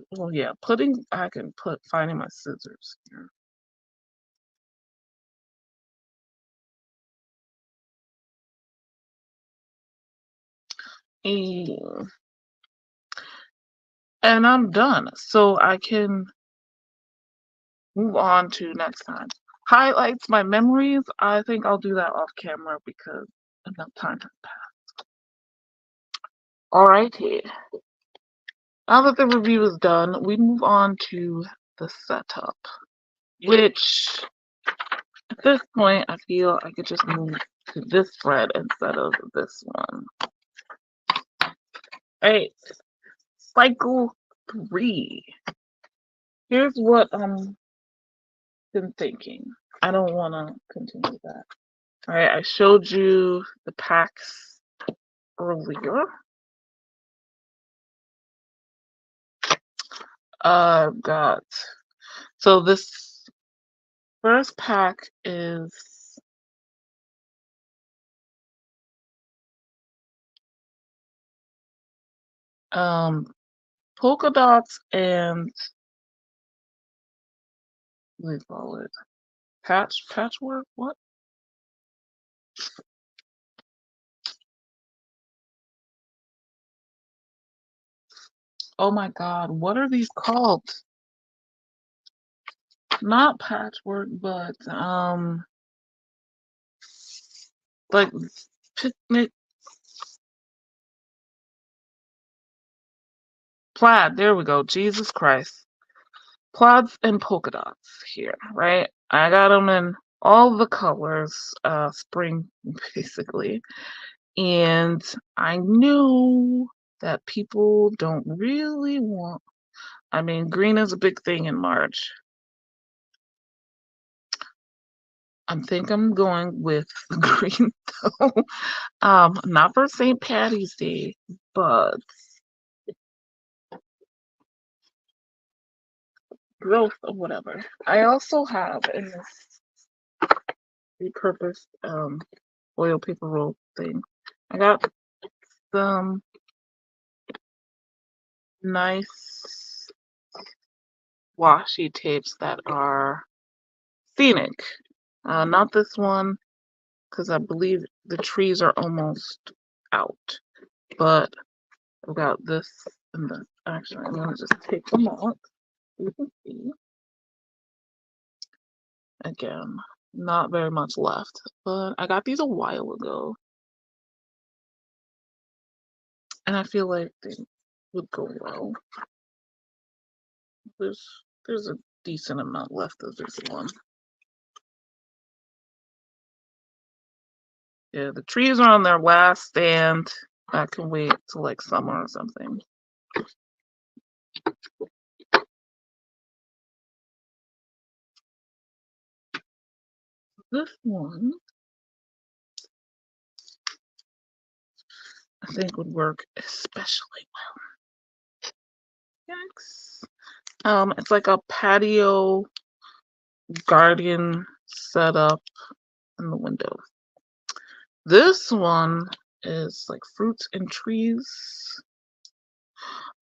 put finding my scissors here. And I'm done. So I can move on to next time. Highlights my memories. I think I'll do that off camera because enough time has passed. Alrighty. Now that the review is done, we move on to the setup, which at this point I feel I could just move to this thread instead of this one. Alright, cycle 3. Here's what I'm been thinking. I don't want to continue that. Alright, I showed you the packs earlier. So this first pack is polka dots and what do you call it? Patchwork? What? Oh my god, what are these called? Not patchwork, but like picnic plaid. There we go. Jesus Christ. Plaids and polka dots here, right? I got them in all the colors, spring basically. And I knew that people don't really want, I mean, green is a big thing in March. I think I'm going with green though. Not for St. Patty's Day, but growth or whatever. I also have in this repurposed oil paper roll thing. I got some nice washi tapes that are scenic. Not this one, because I believe the trees are almost out. But I've got this and this. Actually, I'm going to just take them out. You can see. Again, not very much left. But I got these a while ago. And I feel like they would go well. There's a decent amount left of this one. Yeah, the trees are on their last stand. I can wait till like summer or something. This one, I think would work especially well. Yikes. It's like a patio garden setup in the window. This one is like fruits and trees.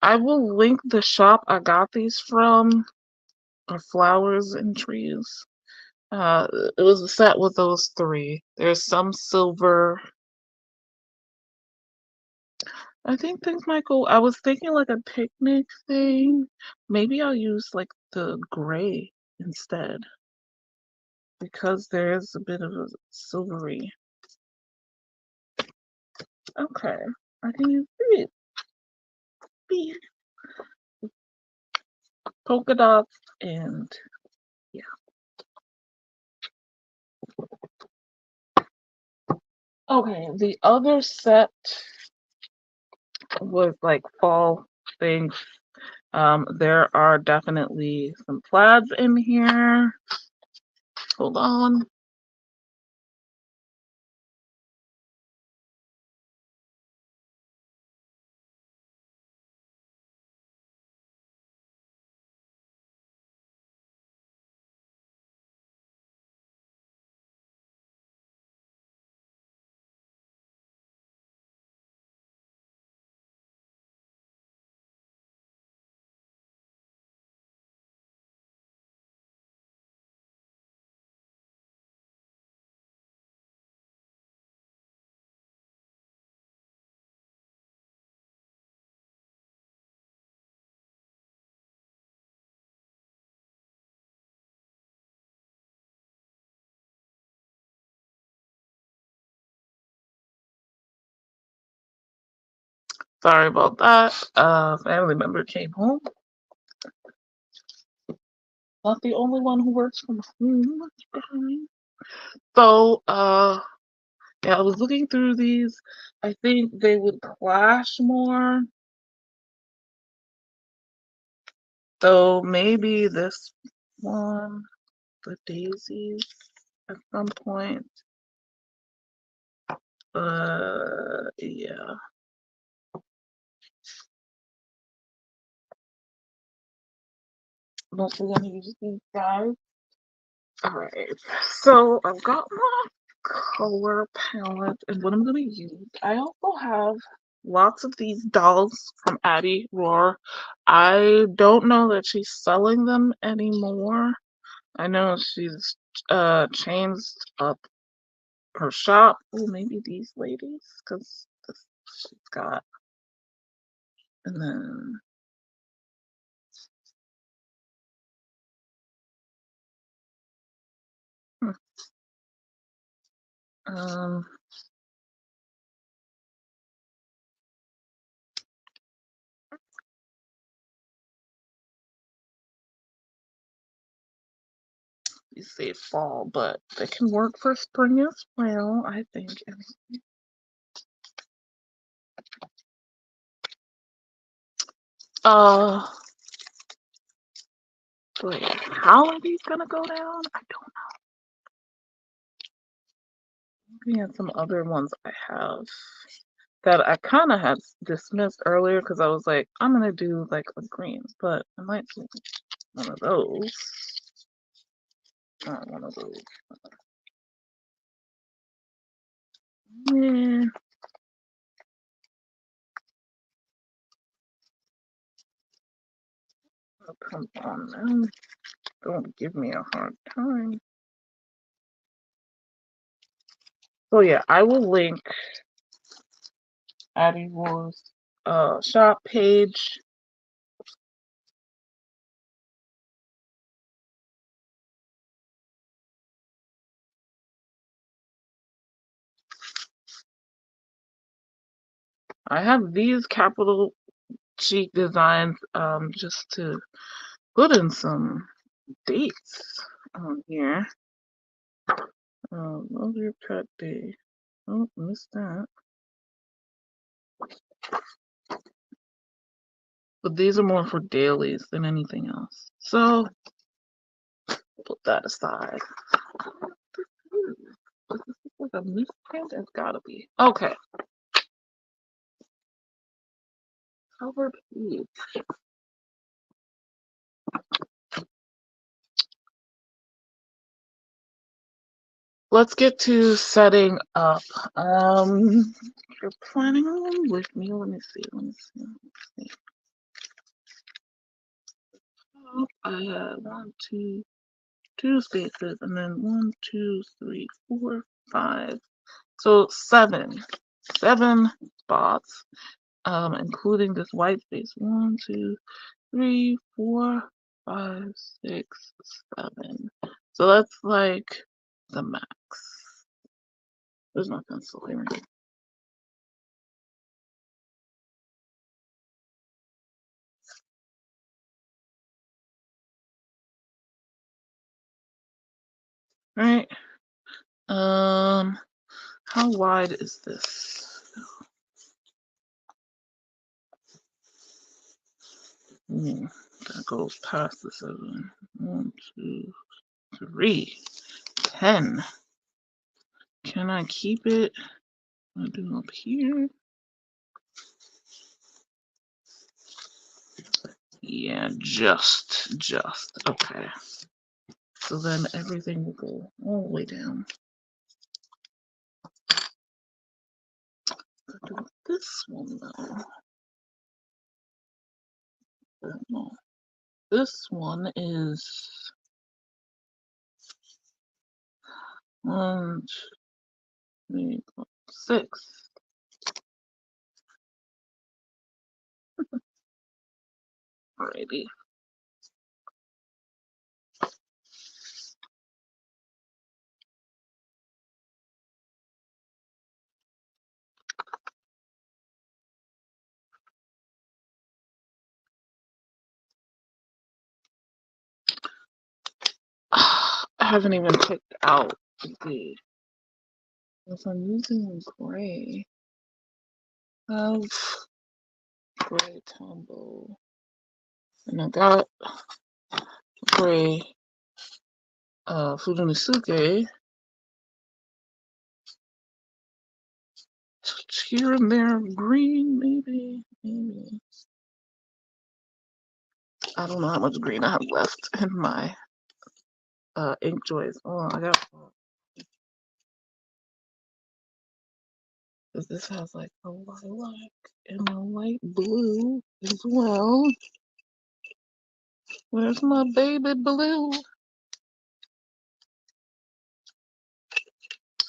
I will link the shop I got these from, or flowers and trees. It was a set with those 3. There's some silver. I think things might go. I was thinking like a picnic thing. Maybe I'll use like the gray instead because there is a bit of a silvery. Okay, I can use these polka dots and yeah. Okay, the other set was like fall things. There are definitely some plaids in here. Hold on. Sorry about that. Family member came home. Not the only one who works from home. So, yeah, I was looking through these. I think they would clash more. So maybe this one, the daisies, at some point. Yeah. Mostly gonna use these guys. Alright. So I've got my color palette and what I'm gonna use. I also have lots of these dolls from Addie Roar. I don't know that she's selling them anymore. I know she's changed up her shop. Oh, maybe these ladies, because she's got. And then hmm, um, you say fall, but they can work for spring as well, I think. Uh, wait, how are these gonna go down? I don't know. We had some other ones I have that I kind of had dismissed earlier because I was like, I'm gonna do like a green, but I might do one of those. Not one of those. Yeah. Oh, come on now. Don't give me a hard time. So yeah, I will link Addie Roar's shop page. I have these capital chic designs just to put in some dates on here. Love your pet day. Oh, missed that. But these are more for dailies than anything else. So put that aside. Does this look like a misprint? It's gotta be. Okay. Cover page. Let's get to setting up. If you're planning along with me, let me see. Oh, I have two spaces, and then 1, 2, 3, 4, 5. So seven spots, including this white space. 1, 2, 3, 4, 5, 6, 7. So that's like the max. There's my pencil here. Right. Um, How wide is this? That goes past the 7. 1, 2, 3, 10. Can I keep it? I do up here. Yeah, just. Okay. So then everything will go all the way down. Do this one though. No. This one is 1, 2, 3, 4, 6. Alrighty. I haven't even picked out the. If I'm using gray, I have gray Tombow, and I got gray Fujinisuke. Here and there, green, maybe. I don't know how much green I have left in my ink joys. Oh, I got. Because this has like a lilac and a light blue as well. Where's my baby blue?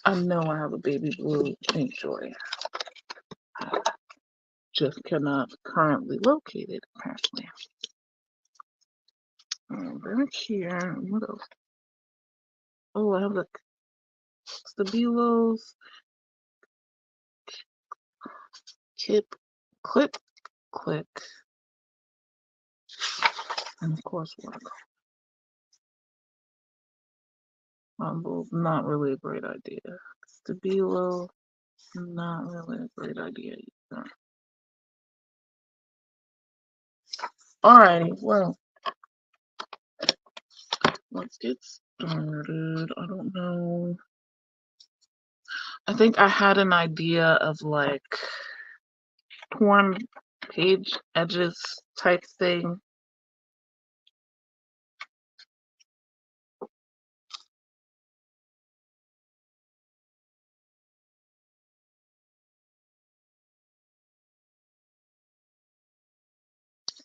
I know I have a baby blue ink joy. I just cannot currently locate it, apparently. Back here, what else? Oh, I have the Stabilos, Click, and of course watercolor. Not really a great idea. Stabilo, not really a great idea either. Alrighty, well, let's get started. I don't know. I think I had an idea of like torn page edges type thing.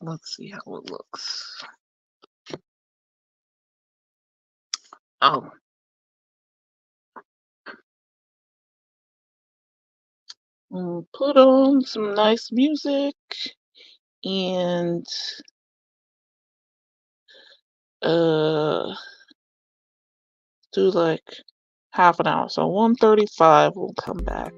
Let's see how it looks. Oh. Put on some nice music and do like half an hour. So 1:35 we'll come back.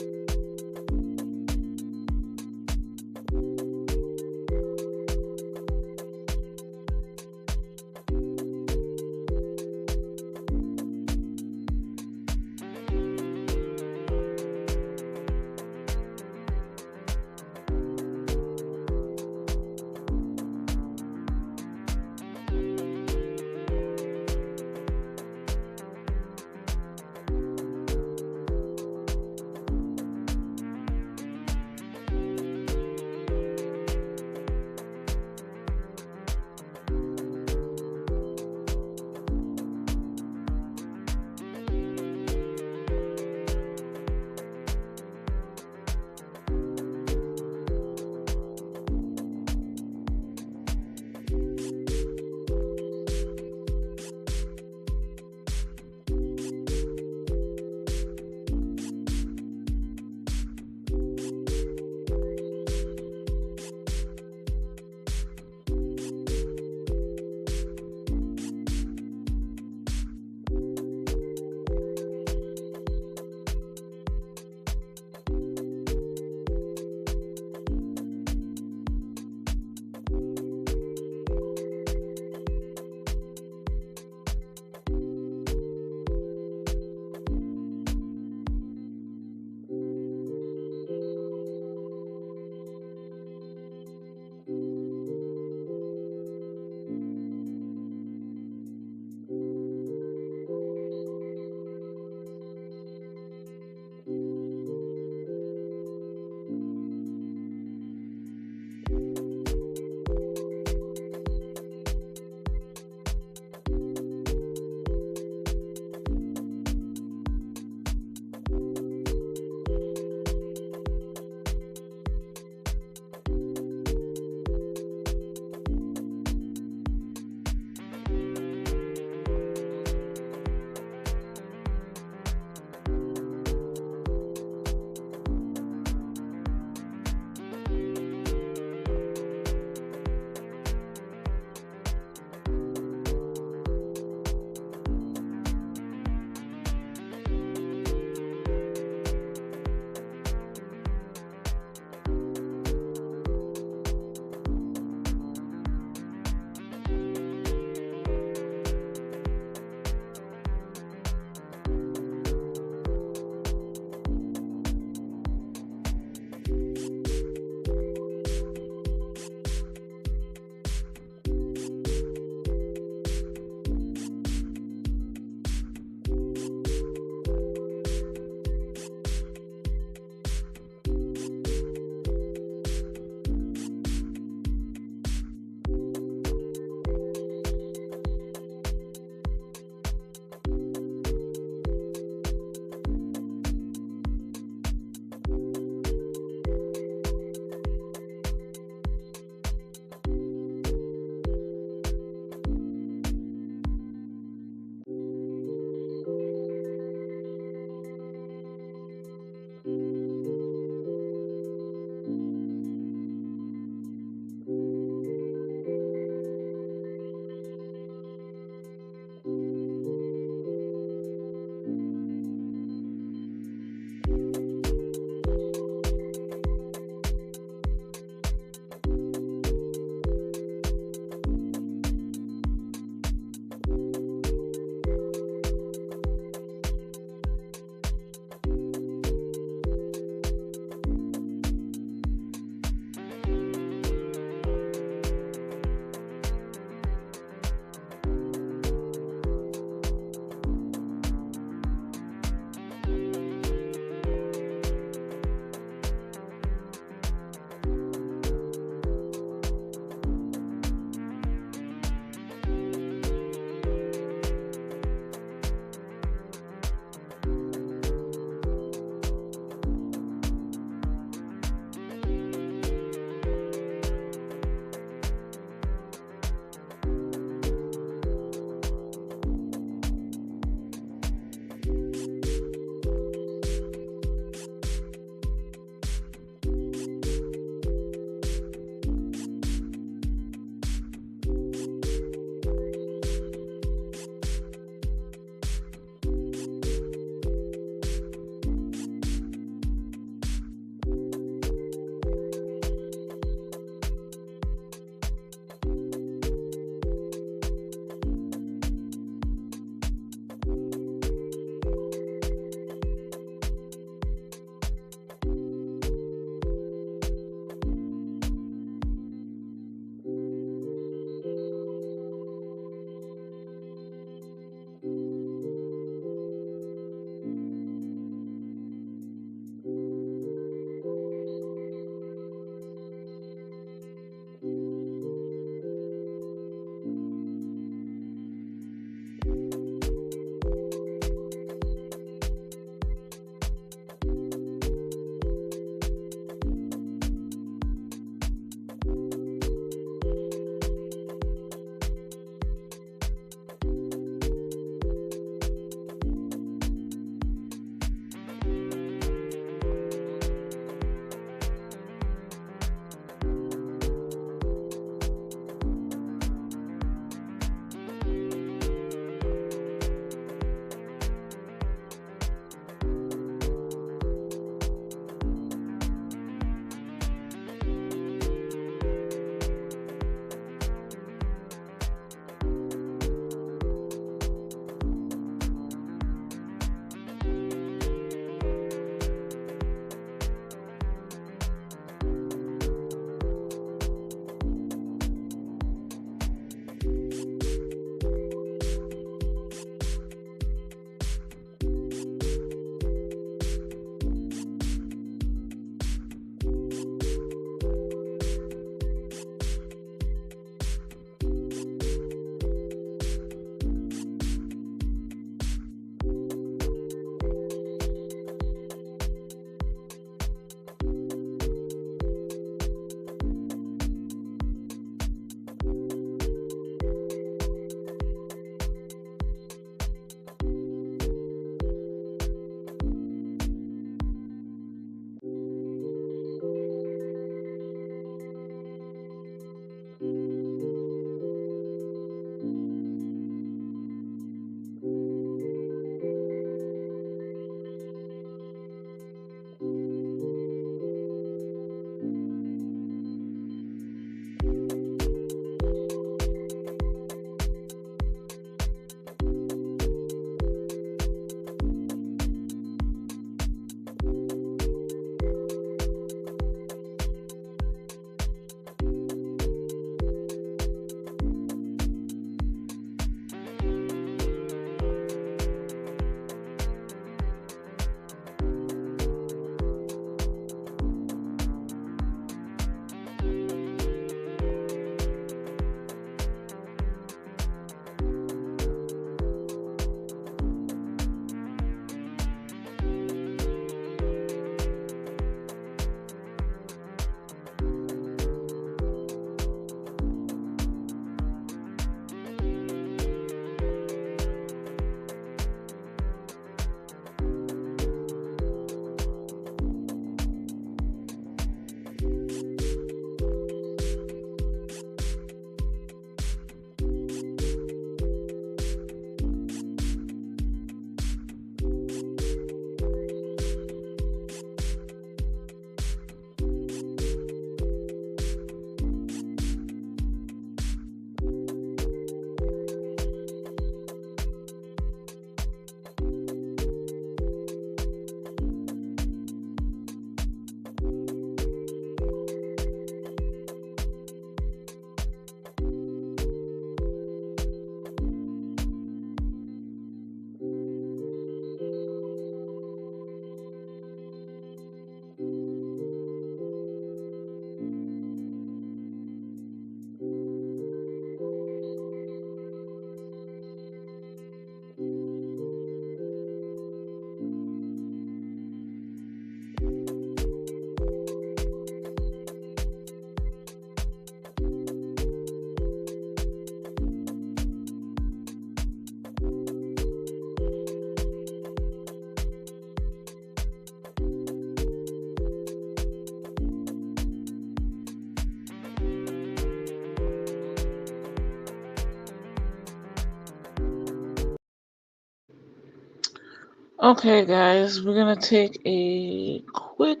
Okay, guys, we're gonna take a quick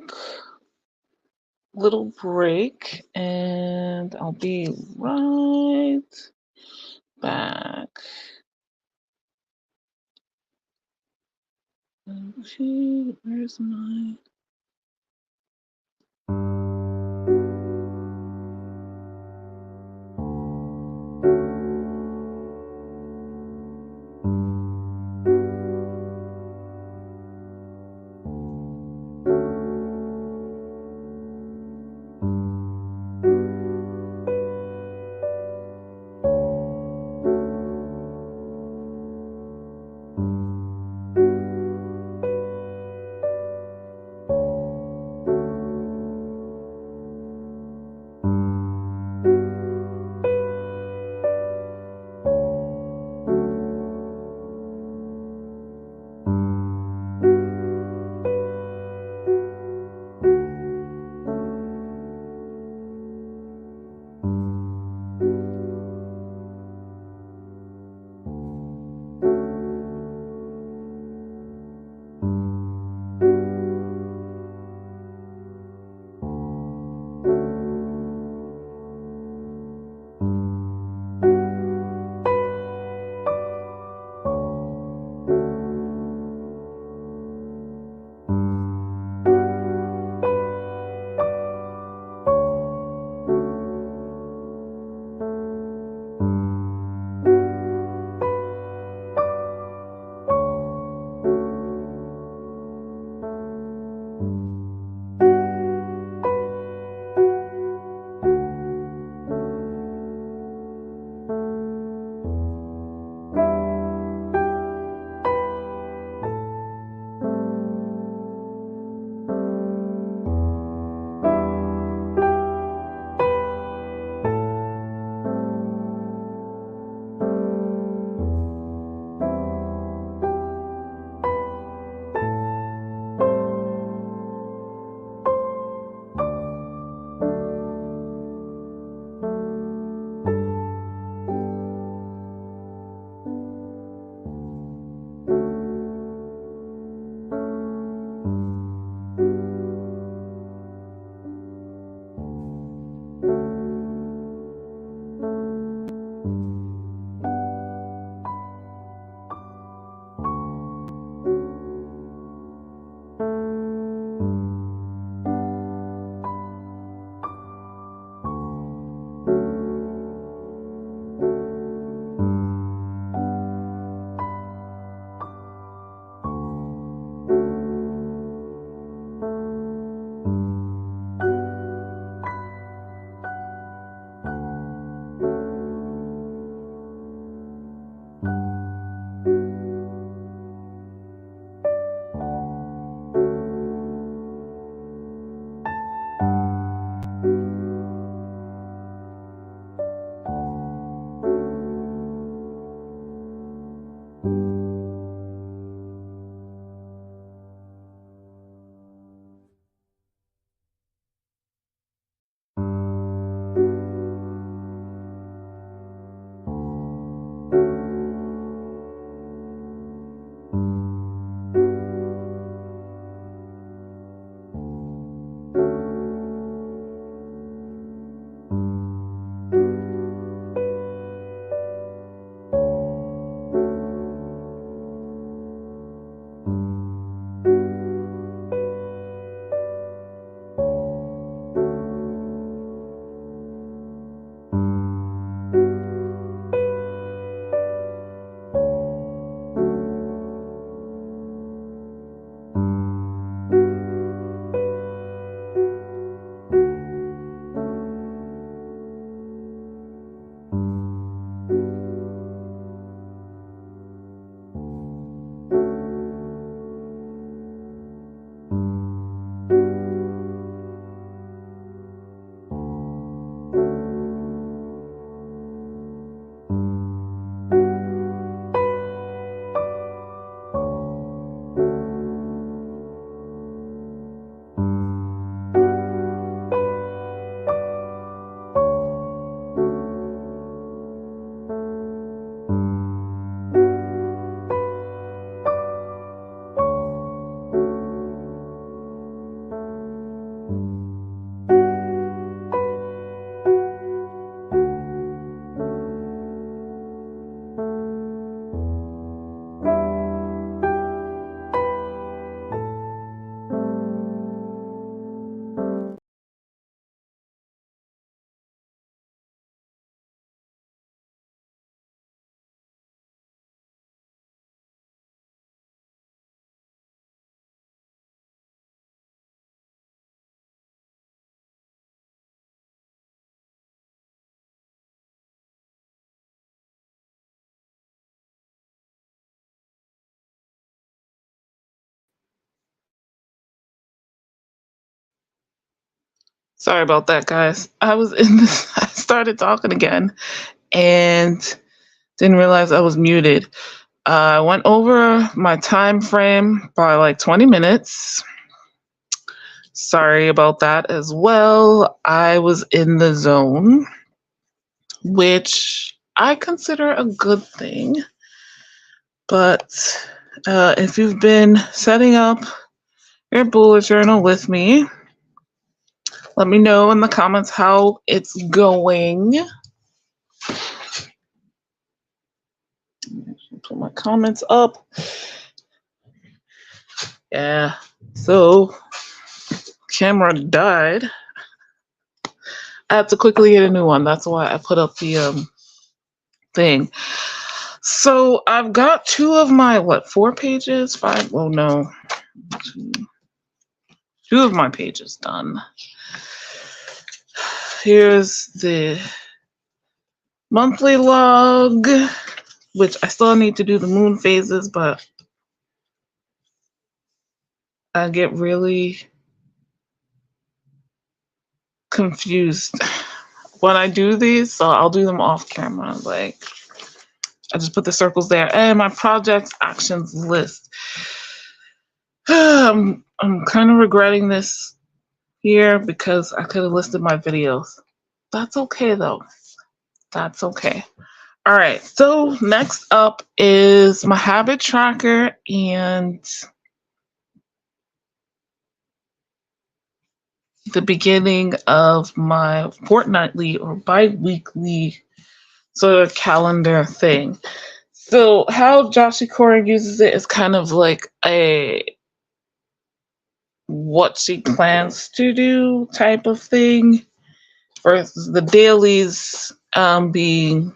little break and I'll be right back. Okay, where's my... Sorry about that, guys. I was in this. I started talking again and didn't realize I was muted. I went over my time frame by like 20 minutes. Sorry about that as well. I was in the zone, which I consider a good thing. But if you've been setting up your bullet journal with me, let me know in the comments how it's going. Put my comments up. Yeah, so camera died. I have to quickly get a new one. That's why I put up the thing. So I've got two of my, 4 pages? 5? Oh no. Two of my pages done. Here's the monthly log, which I still need to do the moon phases, but I get really confused when I do these, so I'll do them off camera. Like, I just put the circles there. And my projects actions list. I'm kind of regretting this here because I could have listed my videos. That's okay though. That's okay. All right, so next up is my habit tracker and the beginning of my fortnightly or bi-weekly sort of calendar thing. So how Joshi Cora uses it is kind of like a what she plans to do type of thing versus the dailies being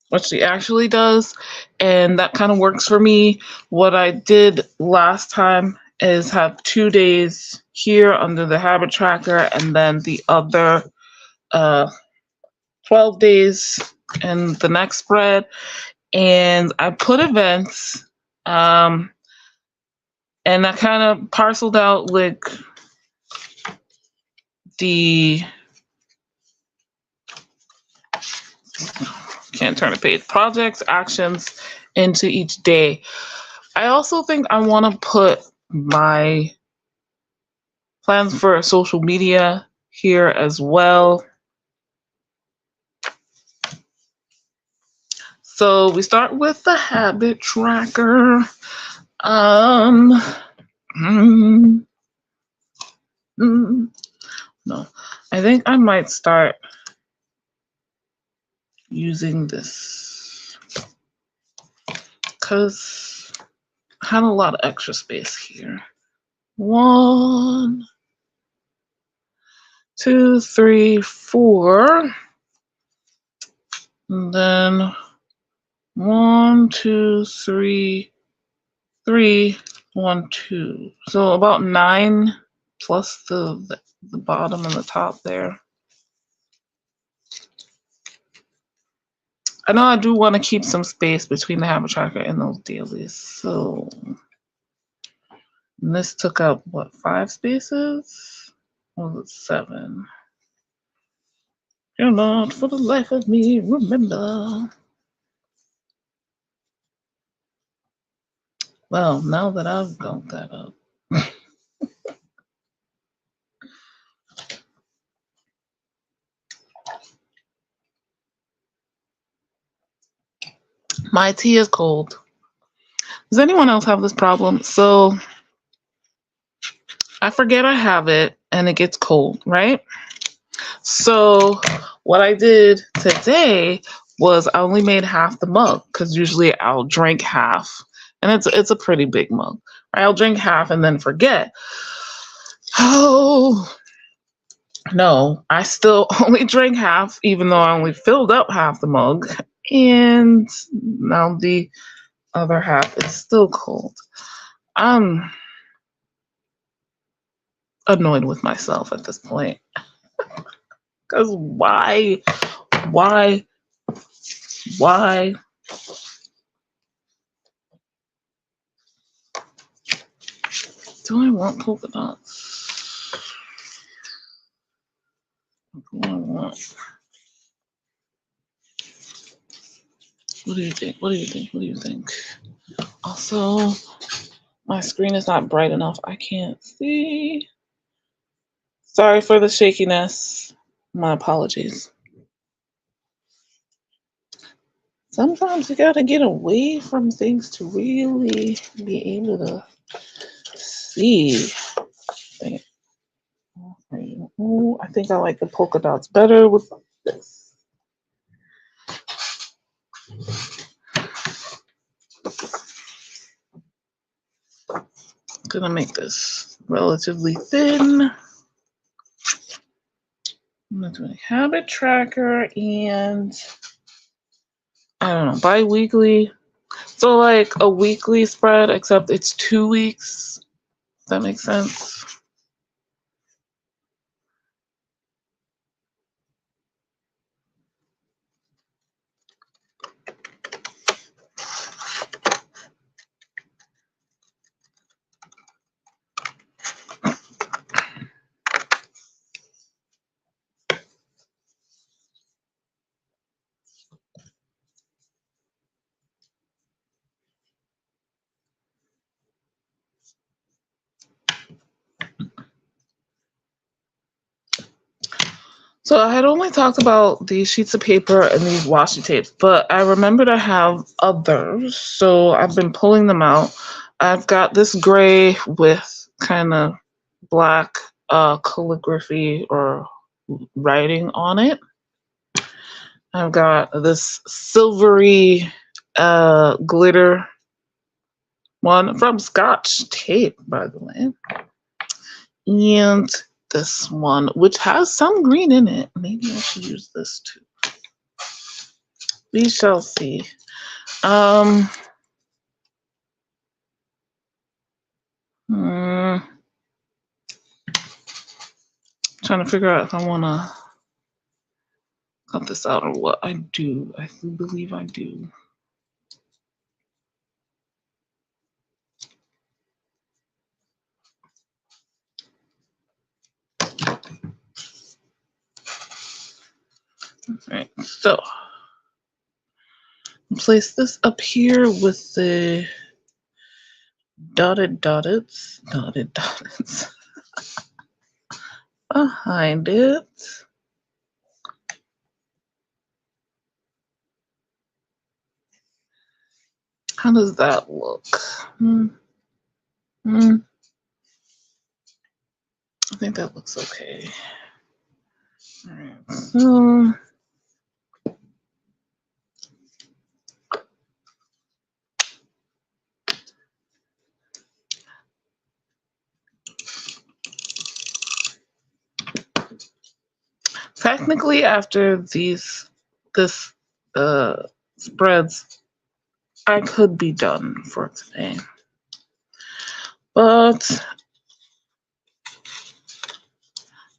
what she actually does, and that kind of works for me. What I did last time is have 2 days here under the habit tracker and then the other 12 days in the next spread, and I put events and I kind of parceled out like the can't turn a page projects actions into each day. I also think I want to put my plans for social media here as well. So we start with the habit tracker. No, I think I might start using this because I had a lot of extra space here. 1, 2, 3, 4, and then 1, 2, 3, 3, 1, 2. So about 9 plus the bottom and the top there. I know I do want to keep some space between the habit tracker and those dailies. So and this took up what, 5 spaces? Or was it 7? You're not for the life of me, remember. Well, now that I've got that up. My tea is cold. Does anyone else have this problem? So I forget I have it and it gets cold, right? So what I did today was I only made half the mug because usually I'll drink half, and it's a pretty big mug. I'll drink half and then forget. Oh no, I still only drank half, even though I only filled up half the mug, and now the other half is still cold. I'm annoyed with myself at this point. Because why? Do I want polka dots? What do you think? What do you think? What do you think? Also, my screen is not bright enough. I can't see. Sorry for the shakiness. My apologies. Sometimes you gotta get away from things to really be able to see. Ooh, I think I like the polka dots better with this. I'm gonna make this relatively thin. I'm gonna do a habit tracker and I don't know, bi-weekly. So like a weekly spread, except it's 2 weeks. Does that make sense? So I had only talked about these sheets of paper and these washi tapes, but I remembered I have others, so I've been pulling them out. I've got this gray with kind of black calligraphy or writing on it. I've got this silvery glitter one from Scotch Tape, by the way. And this one, which has some green in it. Maybe I should use this too. We shall see. Trying to figure out if I want to cut this out or what I do. I believe I do. All right, so place this up here with the dotted behind it. How does that look? I think that looks okay. All right, so technically after this spreads, I could be done for today. But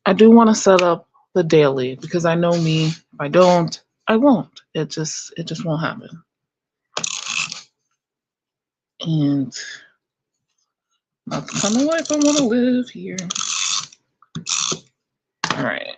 I do want to set up the daily because I know me. If I don't, I won't. It just won't happen. And that's the kind of life I want to live here. All right.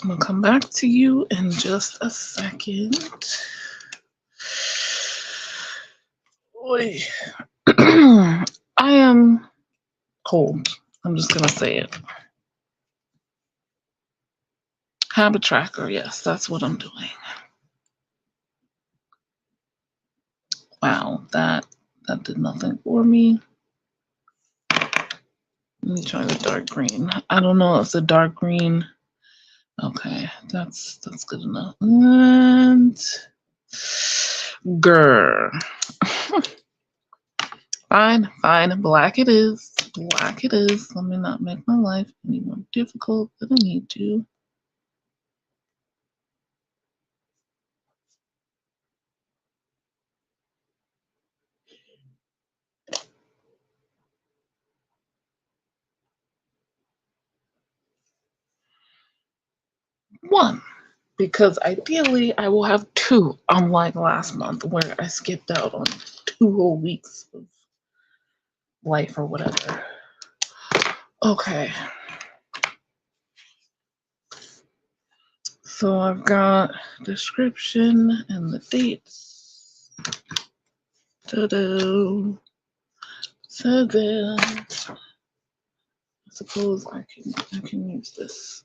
I'm gonna come back to you in just a second. Oy. I am cold. I'm just gonna say it. Habit tracker, yes, that's what I'm doing. Wow, that did nothing for me. Let me try the dark green. I don't know if the dark green. Okay, that's good enough. And grr. Fine, black it is. Black it is. Let me not make my life any more difficult than I need to. one, because ideally I will have two, unlike last month where I skipped out on 2 whole weeks of life or whatever. Okay. So I've got description and the dates. Ta-da. So then I suppose I can use this.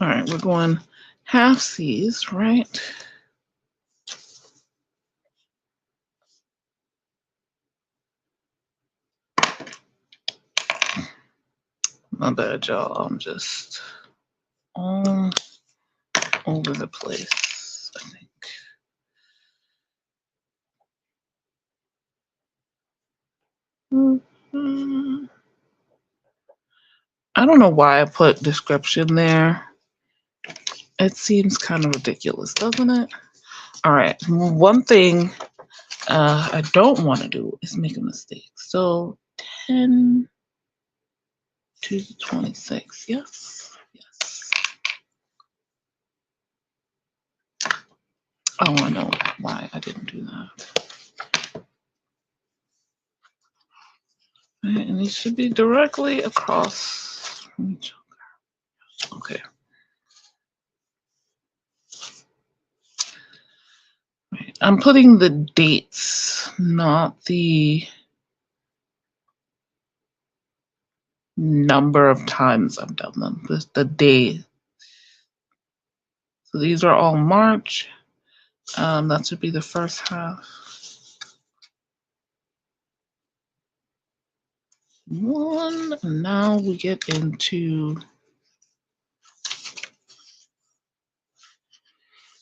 All right, we're going half C's, right? My bad, y'all. I'm just all over the place, I think. I don't know why I put description there. It seems kind of ridiculous, doesn't it? All right. One thing I don't want to do is make a mistake. So 10 to the 26. Yes. Yes. Oh, I know why I didn't do that. Right, and these should be directly across from each other. Okay. Right. I'm putting the dates, not the number of times I've done them. The day. So these are all March. That should be the first half. One. Now we get into.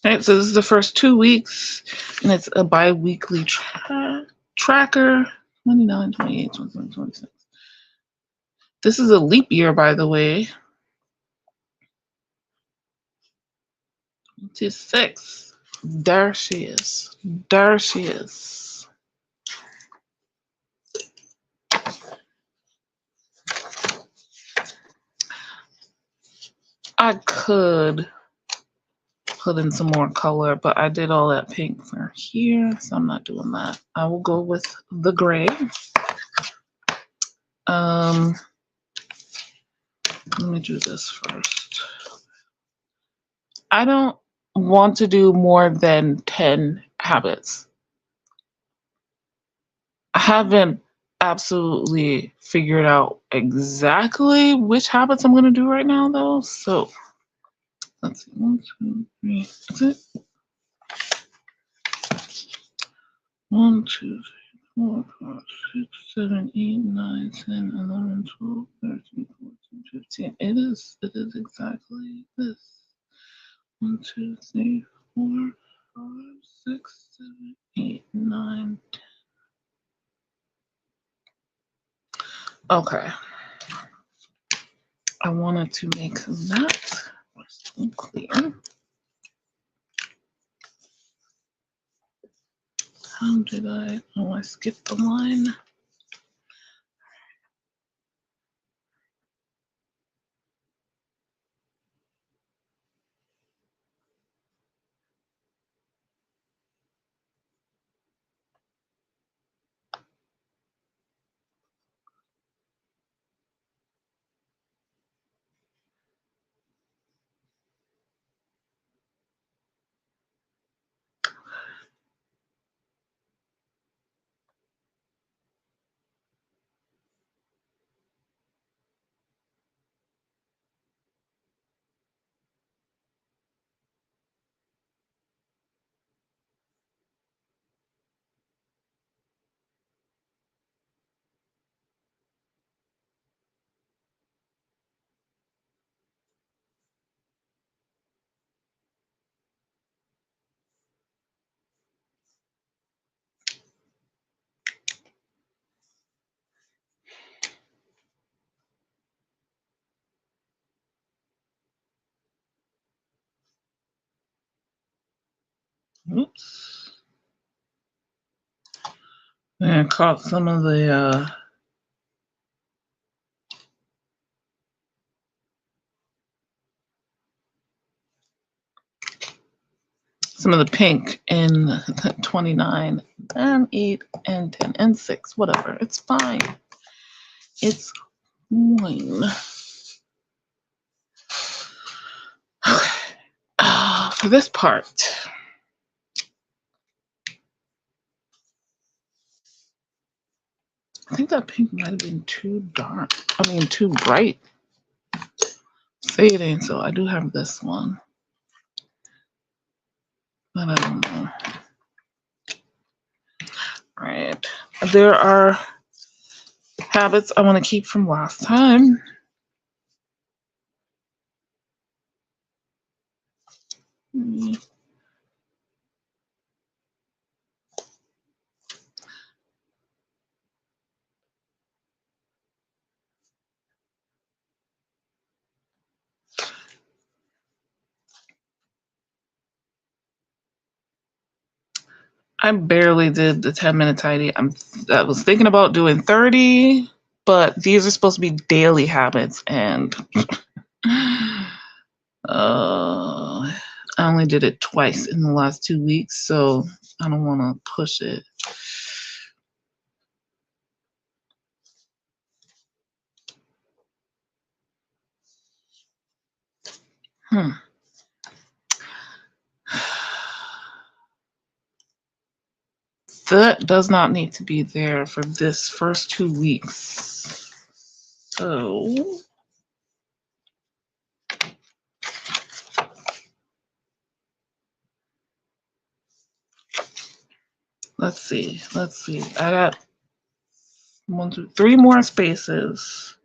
All right, so this is the first 2 weeks, and it's a bi-weekly tracker. 29, 28, 27, 26. This is a leap year, by the way. 26. There she is. There she is. I could put in some more color, but I did all that pink for here, so I'm not doing that. I will go with the gray. Let me do this first. I don't want to do more than 10 habits. I haven't absolutely figured out exactly which habits I'm going to do right now, though. So let's see. 1, 2, 3. That's it. 1, 2, 3, 4, 5, 6, 7, 8, 9, 10, 11, 12, 13, 14, 15. It is exactly this. 1, 2, 3, 4, 5, 6, 7, 8, 9, 10. Okay. I wanted to make that clear. How did I? Oh, I skipped the line. Oops. And caught some of the pink in 29 and 8 and 10 and 6, whatever. It's fine. It's fine. For this part, I think that pink might have been too dark. I mean, too bright. Fading, so I do have this one. But I don't know. Right. There are habits I want to keep from last time. I barely did the 10-minute tidy. I was thinking about doing 30, but these are supposed to be daily habits, and I only did it twice in the last 2 weeks, so I don't want to push it. That does not need to be there for this first 2 weeks. So let's see. I got 1, 2, 3 more spaces.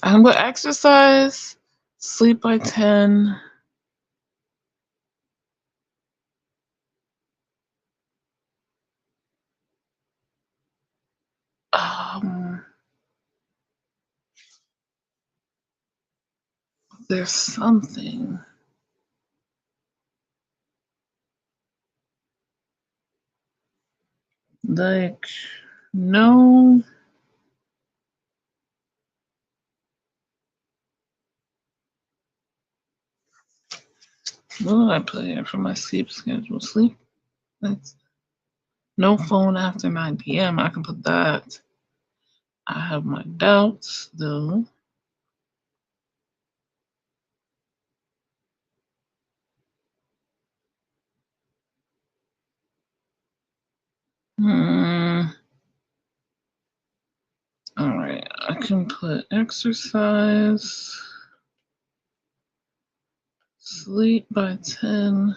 I'm gonna exercise, sleep by 10. There's something. Like, no. What did I put here for my sleep schedule? Sleep? That's no phone after 9 p.m. I can put that. I have my doubts, though. All right, I can put exercise, sleep by 10.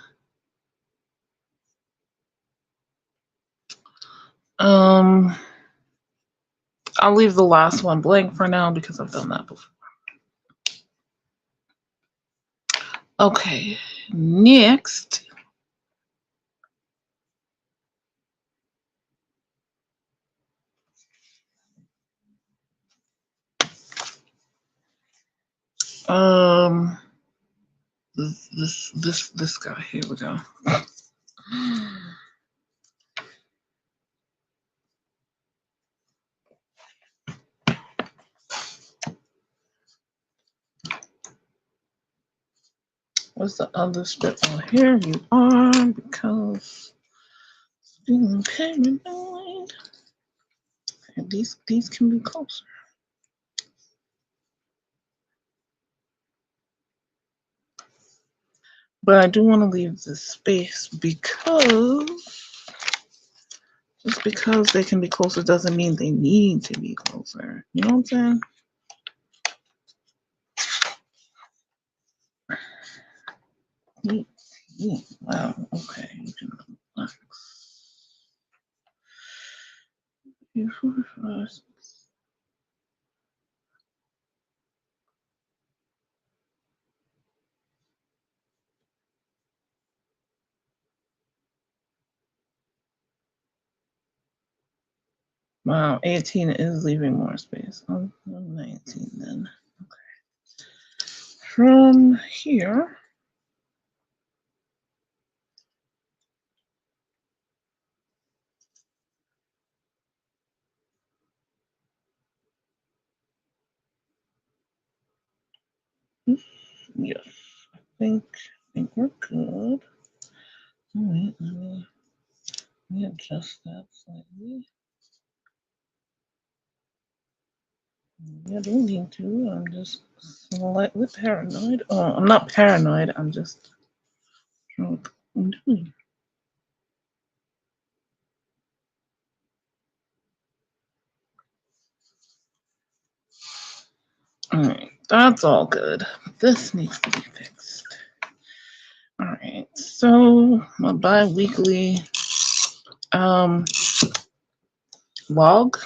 I'll leave the last one blank for now because I've done that before. Okay, next. This guy. Here we go. What's the other strip? Oh, here you are, because being paranoid. And these can be closer. But I do want to leave this space because just because they can be closer doesn't mean they need to be closer. You know what I'm saying? Wow, okay. You can relax. 3, 4, 5, 6. Wow, 18 is leaving more space. Oh, 19 then. Okay. From here, yes, I think we're good. All right, let me adjust that slightly. I don't need to. I'm just slightly paranoid. Oh, I'm not paranoid. I'm just what I'm doing. All right, that's all good. This needs to be fixed. All right, so my bi-weekly log.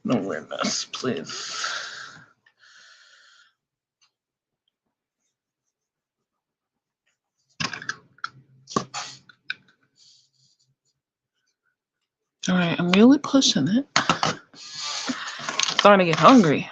No weirdness, please. All right, I'm really pushing it. Starting to get hungry.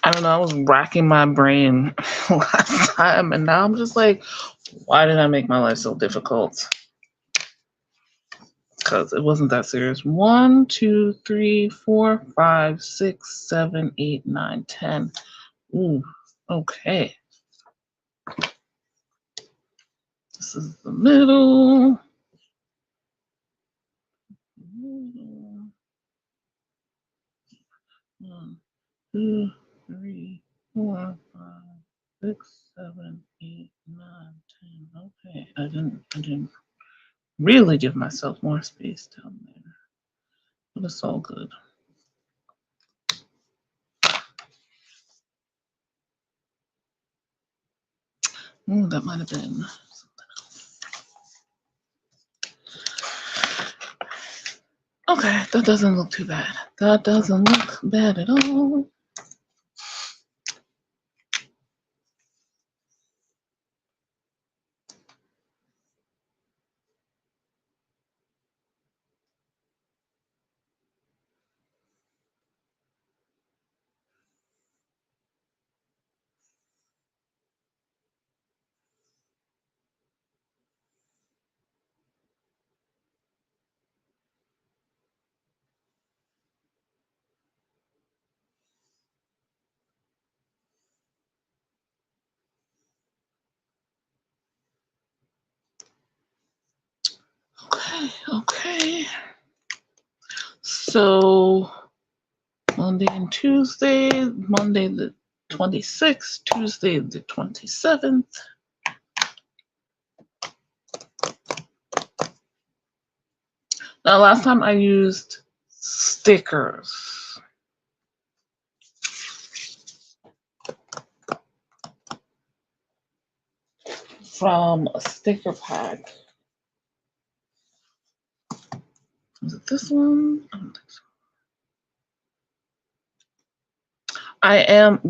I don't know, I was racking my brain last time, and now I'm just like, why did I make my life so difficult? Because it wasn't that serious. 1, 2, 3, 4, 5, 6, 7, 8, 9, 10. Ooh, okay. This is the middle. 1, 2, 3, 4, 5, 6, 7, 8, 9, 10. Okay, I didn't really give myself more space down there, but it's all good. Ooh, that might have been something else. Okay, that doesn't look too bad. That doesn't look bad at all. Okay. So Monday and Tuesday, Monday the 26th, Tuesday the 27th. Now, last time I used stickers from a sticker pack. Was it this one? I don't think so.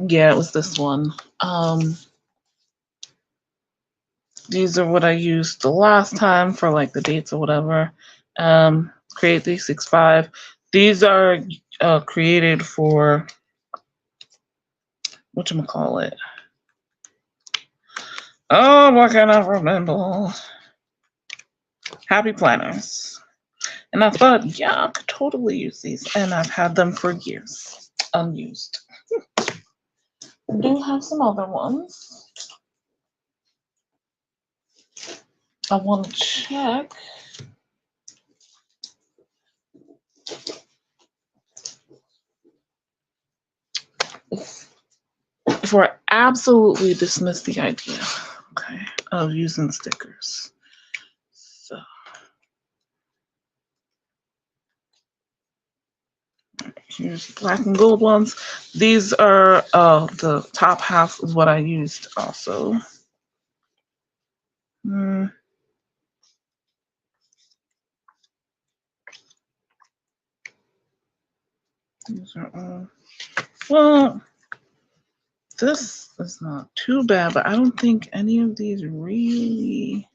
Yeah, it was this one. These are what I used the last time for like the dates or whatever. Create 365. These are created for whatchamacallit. Oh, why can't I remember? Happy Planners. And I thought, yeah, I could totally use these. And I've had them for years, unused. I do have some other ones. I want to check. Before I absolutely dismiss the idea. of using stickers. So here's black and gold ones. These are the top half is what I used also. These are all, well, this is not too bad, but I don't think any of these really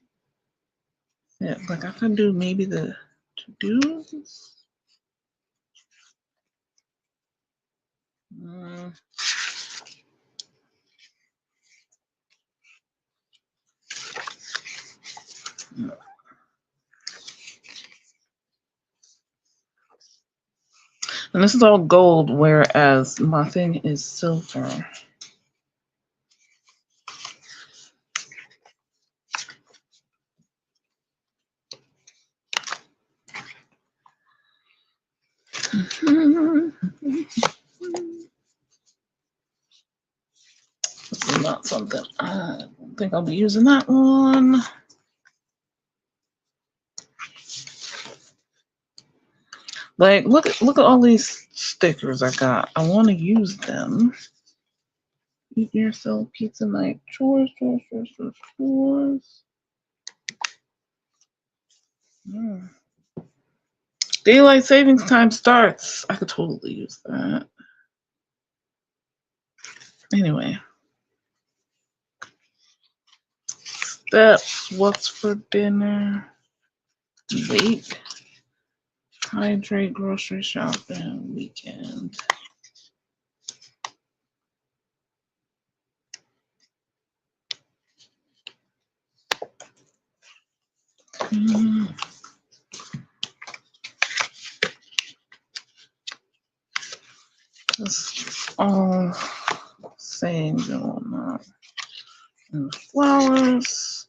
fit. Like I could do maybe the to-dos. And this is all gold, whereas my thing is silver. This is not something, I don't think I'll be using that one. Like, look at all these stickers I got. I want to use them. Eat yourself pizza night. Chores. Daylight savings time starts. I could totally use that. Anyway. Steps. What's for dinner? Wake. Hydrate. Grocery shopping. Weekend. It's all sayings and whatnot. And flowers.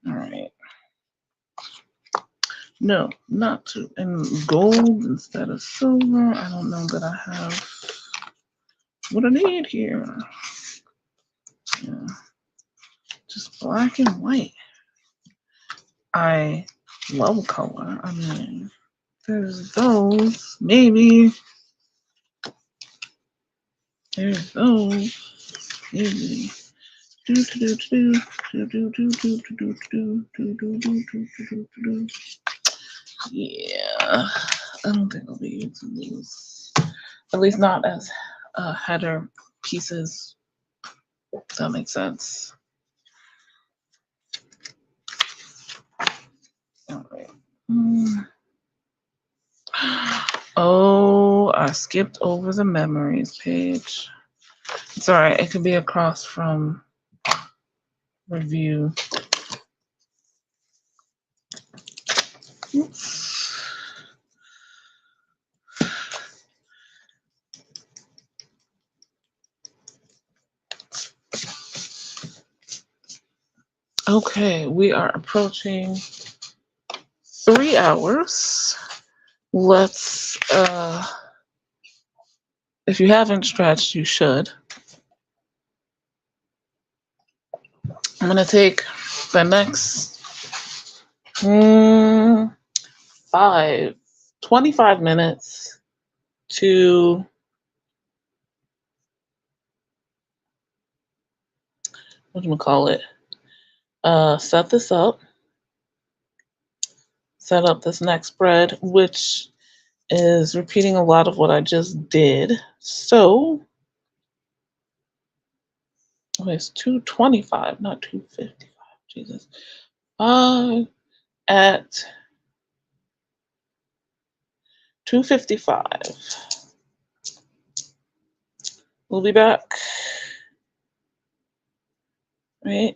All right. No, not to. And gold instead of silver. I don't know that I have what I need here. Yeah. Just black and white. I love color. I mean, there's those. Maybe. There's those. Maybe. Yeah. I don't think I'll be using these. At least not as header pieces. If that makes sense. All right. Oh, I skipped over the memories page. It's all right. It could be across from review. Oops. Okay, we are approaching 3 hours. Let's, if you haven't stretched, you should. I'm going to take the next 25 minutes to whatchamacallit, set this up. Set up this next spread, which is repeating a lot of what I just did. So, it's 225, not 255. Jesus. At 2:55. We'll be back. Right?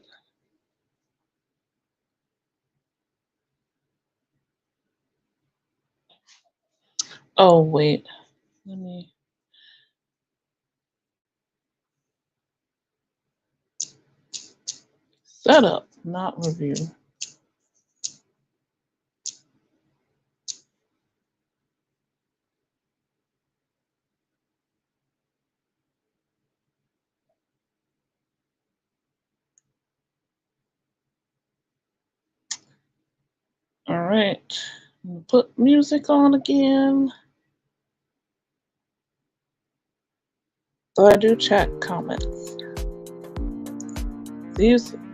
Oh, wait. Let me. Set up, not review. All right. Put music on again. So I do check comments. See you soon.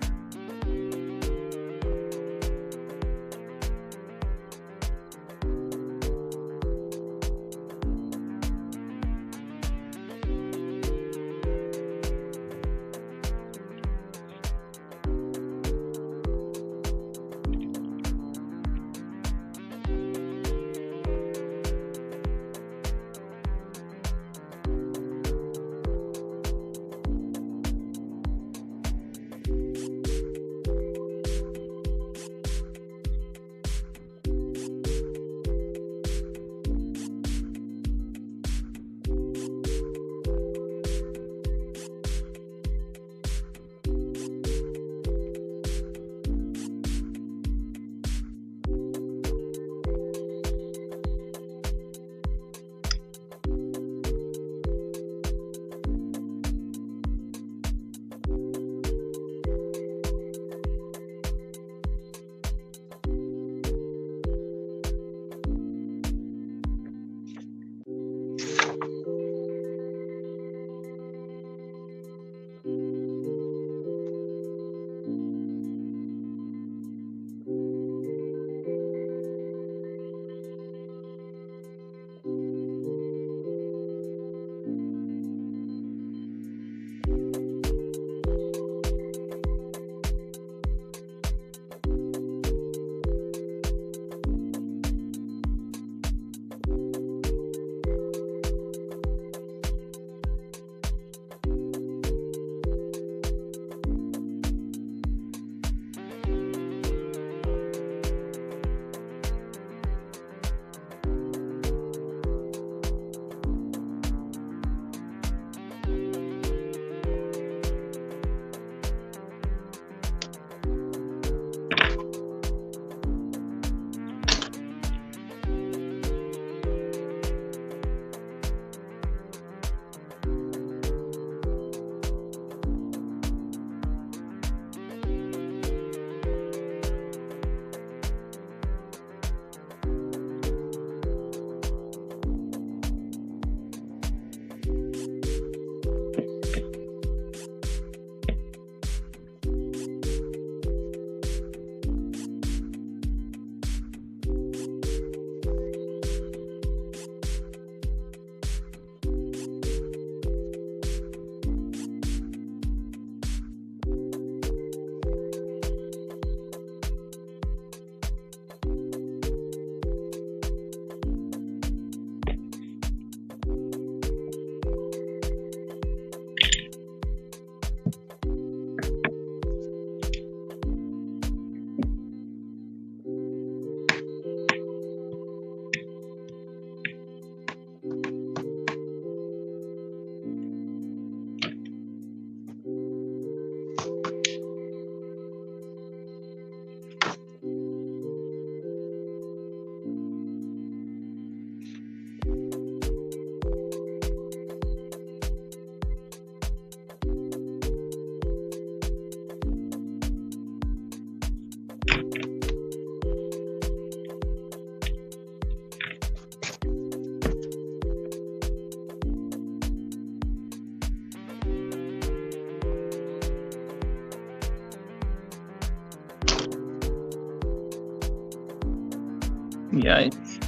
Yikes.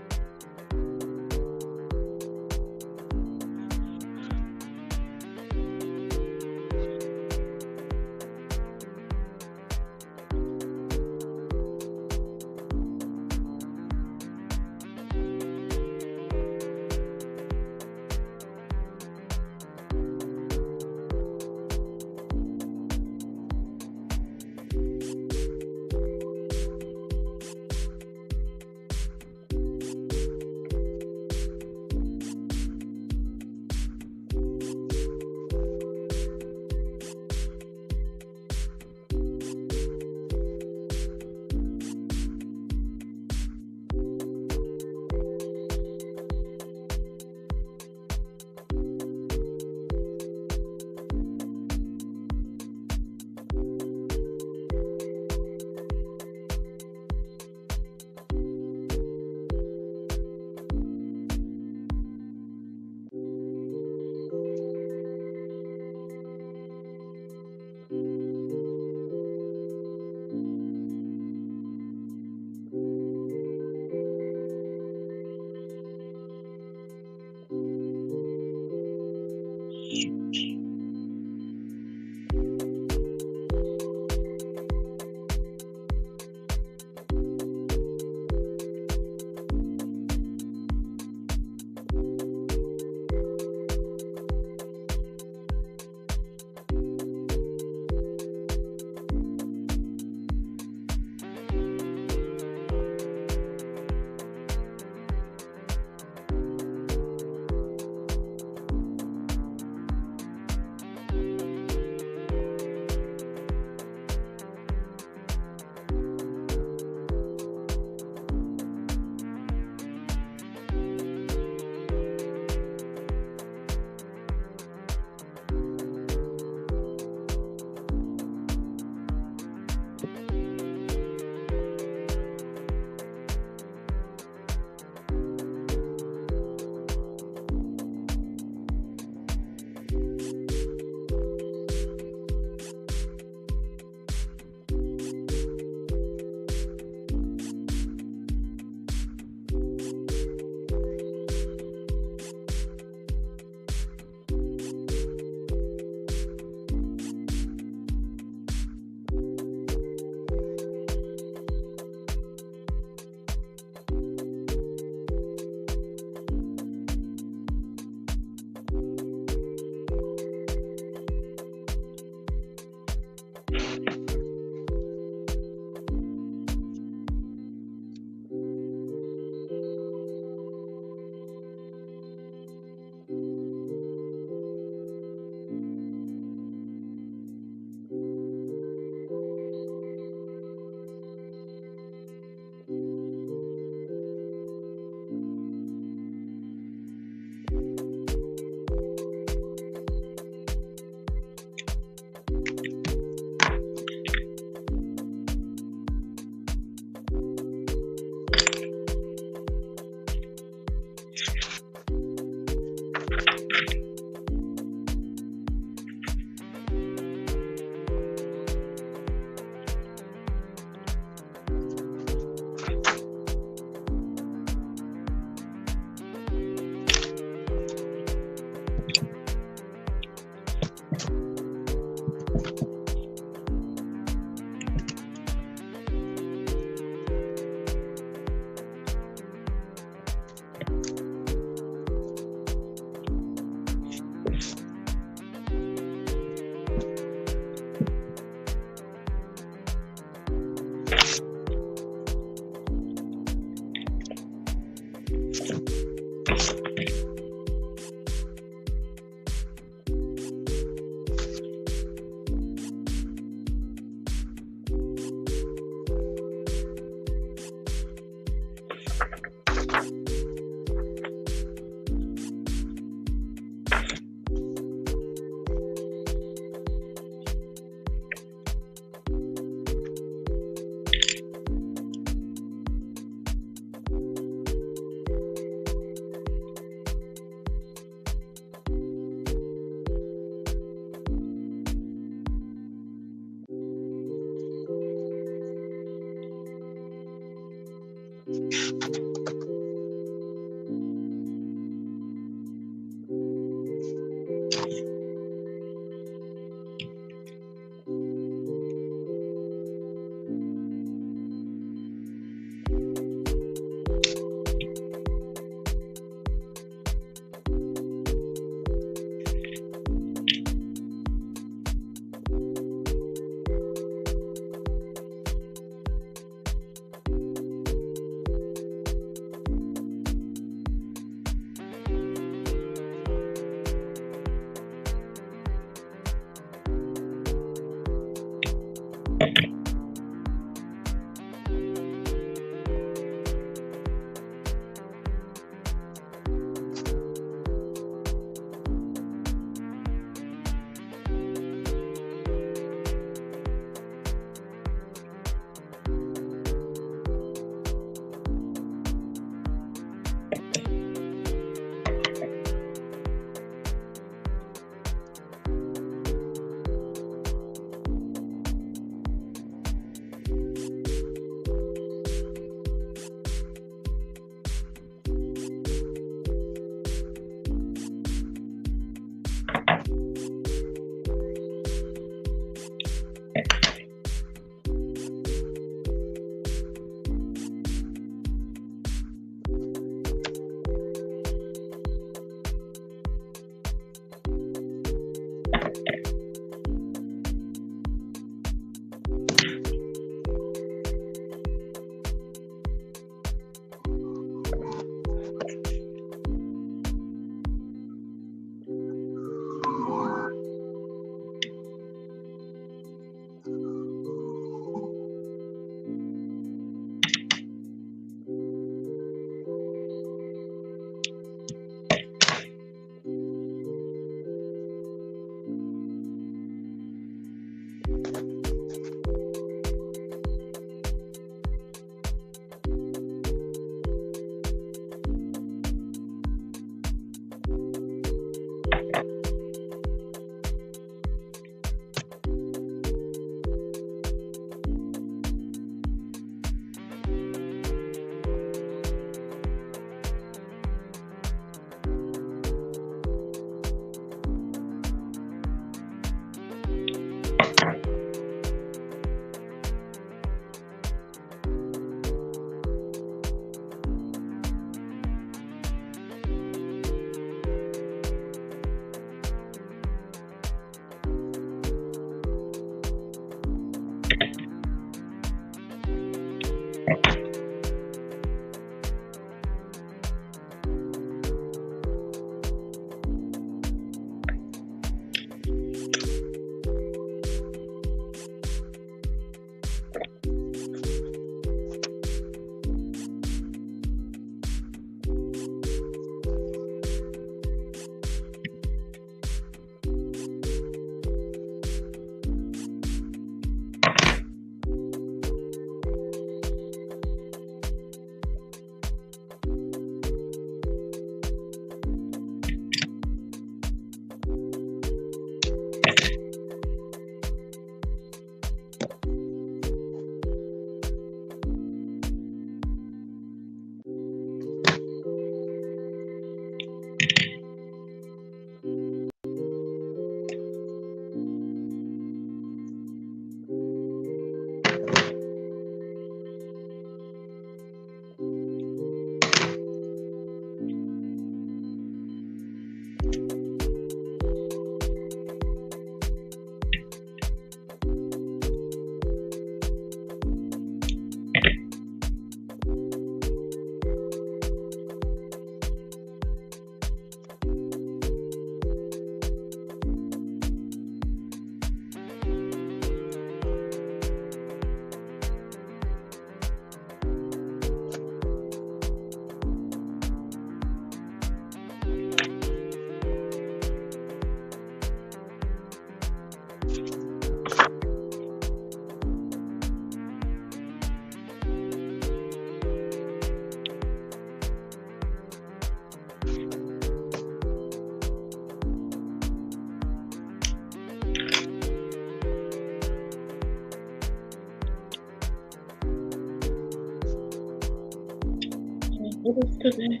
What is today?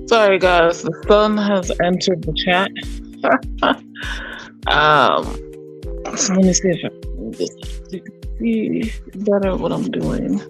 Sorry, guys. The sun has entered the chat. So let me see if I can move this so you can see better what I'm doing.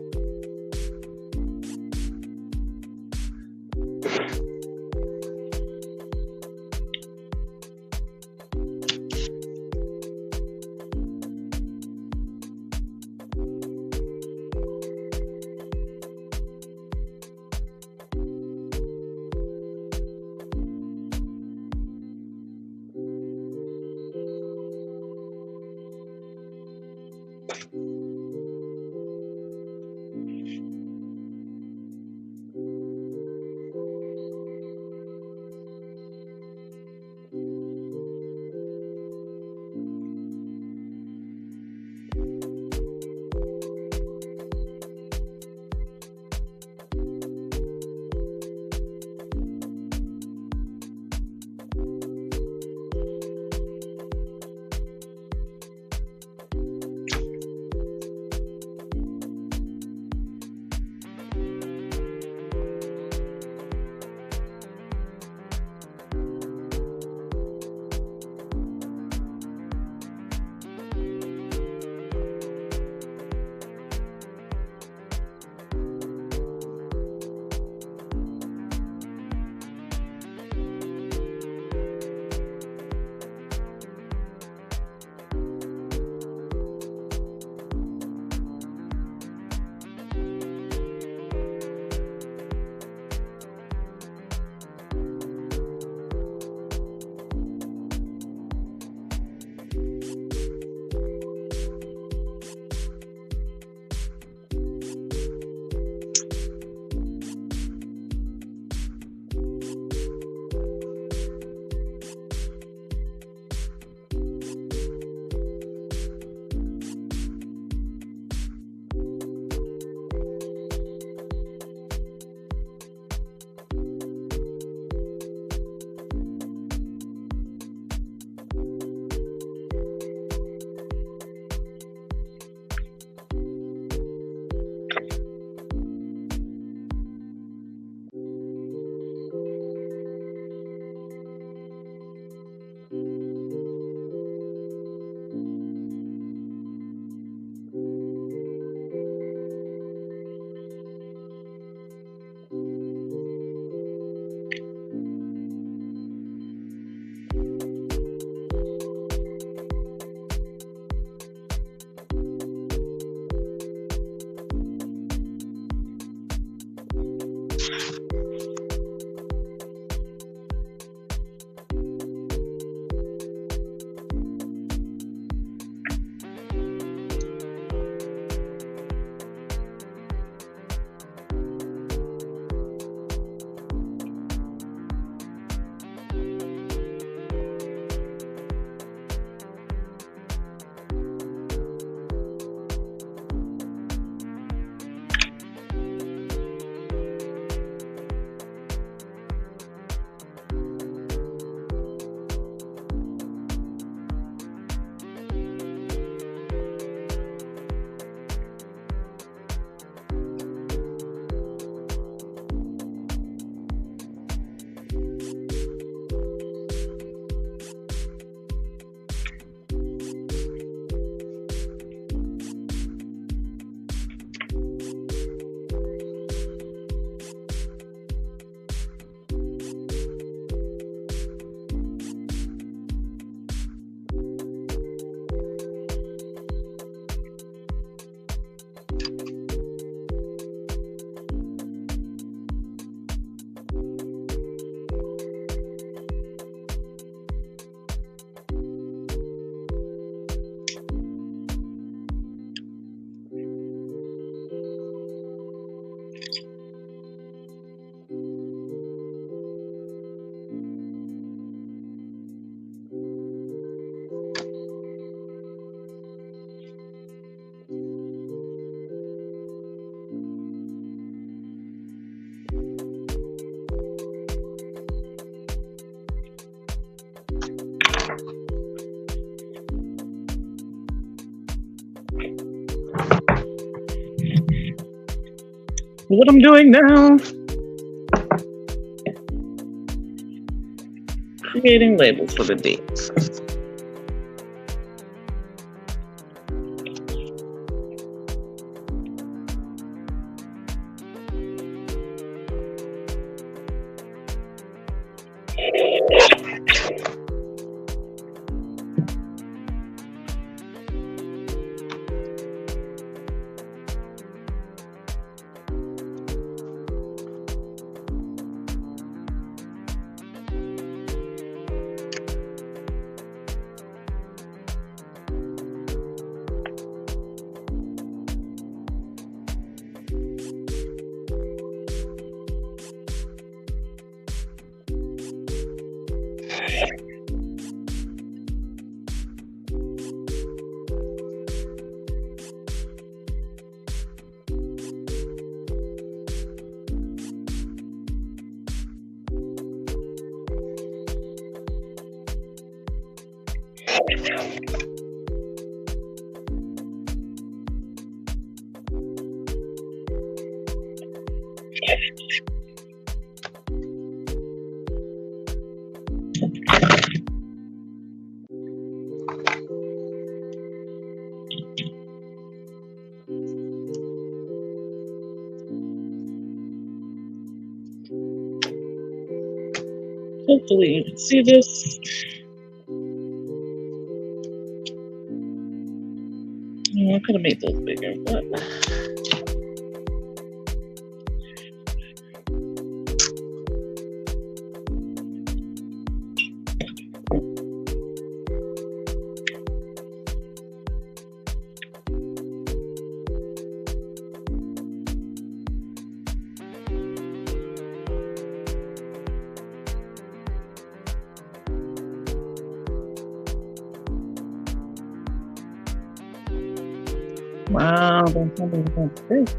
What I'm doing now, creating labels for the dates. Hopefully you can see this. I could have made those bigger, but wow, don't tell me about this.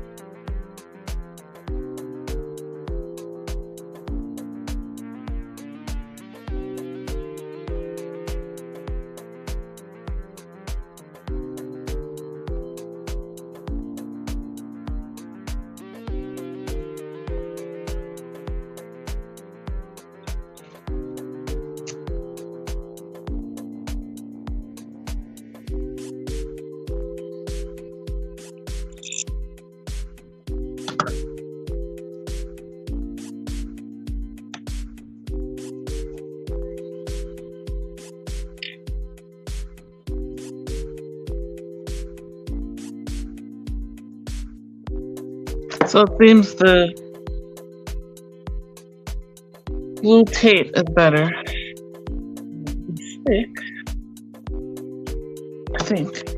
So it seems the blue tape is better. Thick, I think.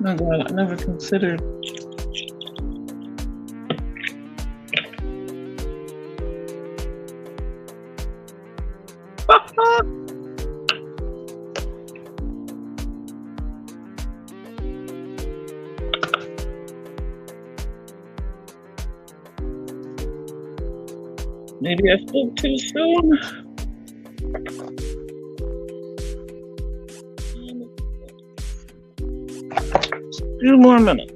Oh God, I never considered. Maybe I spoke too soon. A few more minutes.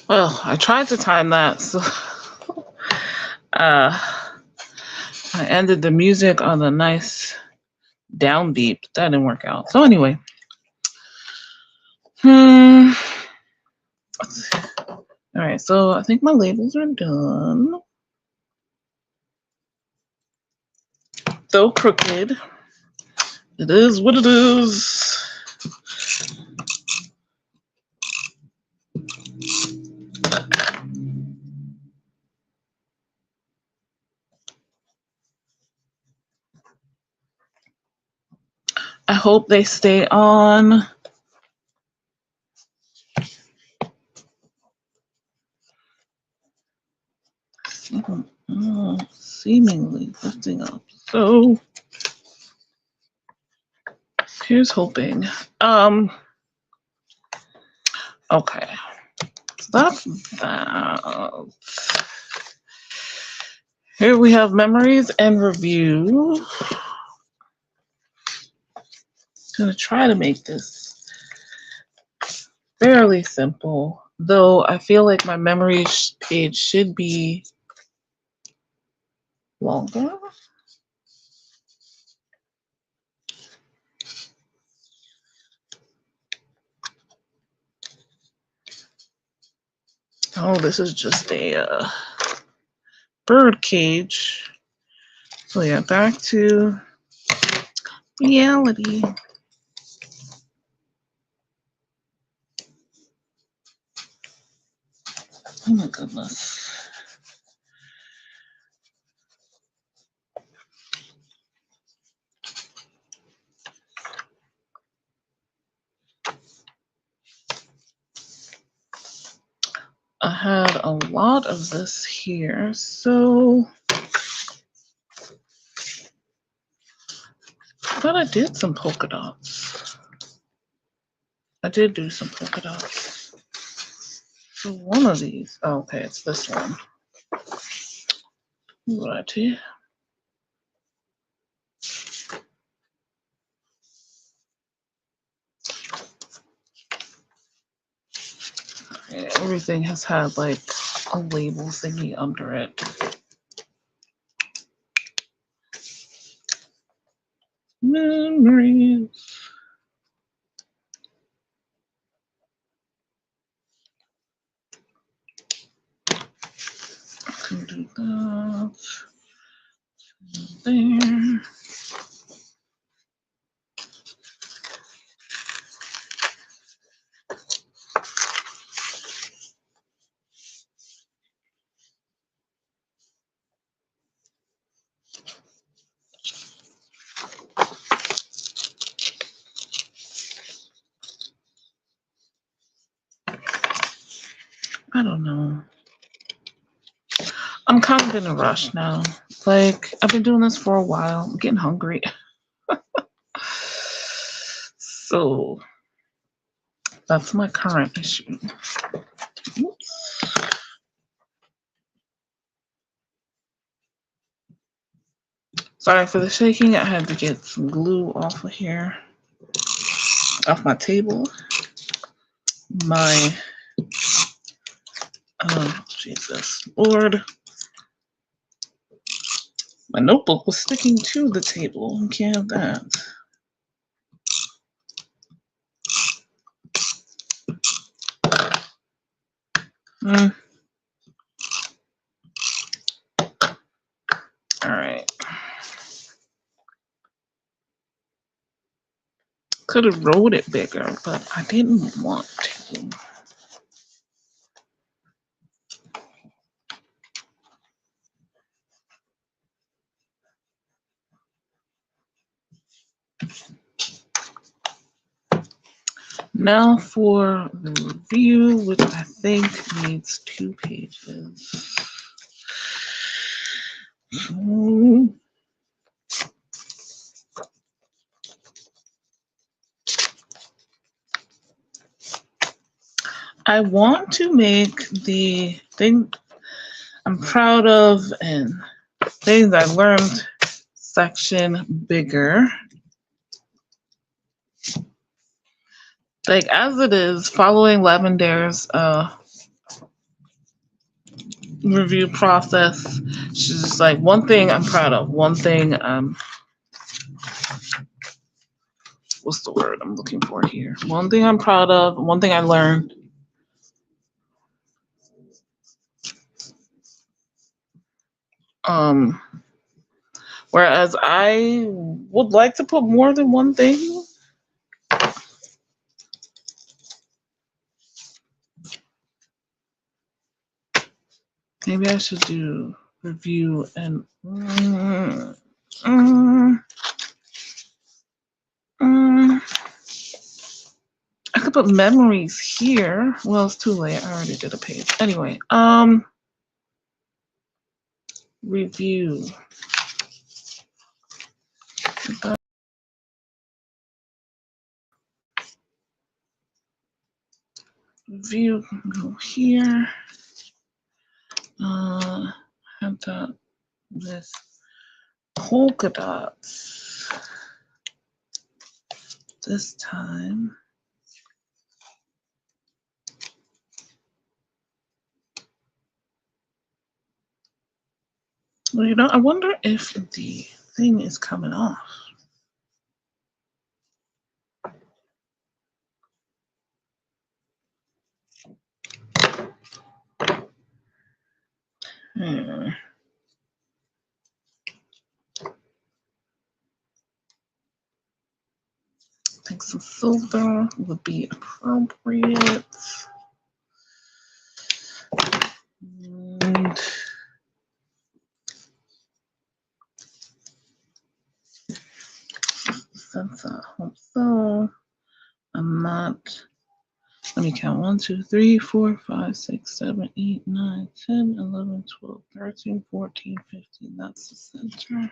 Well, I tried to time that, so I ended the music on a nice downbeat. That didn't work out. So anyway, all right. So I think my labels are done. Though crooked, it is what it is. I hope they stay on. Seemingly lifting up. So here's hoping. Okay. So that's that. Here we have memories and review. I'm gonna try to make this fairly simple, though I feel like my memories page should be longer. Oh, this is just a bird cage. So yeah, back to reality. Oh my goodness. I had a lot of this here, so but I did some polka dots. I did do some polka dots. So one of these, oh, okay, it's this one. Righty. Yeah, everything has had like a label thingy under it. Memories. I can do that. There. I don't know. I'm kind of in a rush now. Like, I've been doing this for a while. I'm getting hungry. So, that's my current issue. Oops. Sorry for the shaking. I had to get some glue off of here, off my table. My, oh, Jesus, Lord. My notebook was sticking to the table. You can't have that. All right. Could have wrote it bigger, but I didn't want to. Now for the review, which I think needs 2 pages. I want to make the thing I'm proud of and things I learned section bigger. Like as it is, following Lavender's review process, she's just like, one thing I'm proud of, one thing what's the word I'm looking for here? One thing I'm proud of, one thing I learned. Whereas I would like to put more than one thing. Maybe I should do review and I could put memories here. Well, it's too late. I already did a page. Anyway, review. Review can go here. Have that with polka dots this time. Well, you know, I wonder if the thing is coming off. I think some silver would be appropriate. And since I hope so, I'm not. Let me count. 1, 2, 3, 4, 5, 6, 7, 8, 9, 10, 11, 12, 13, 14, 15. That's the center.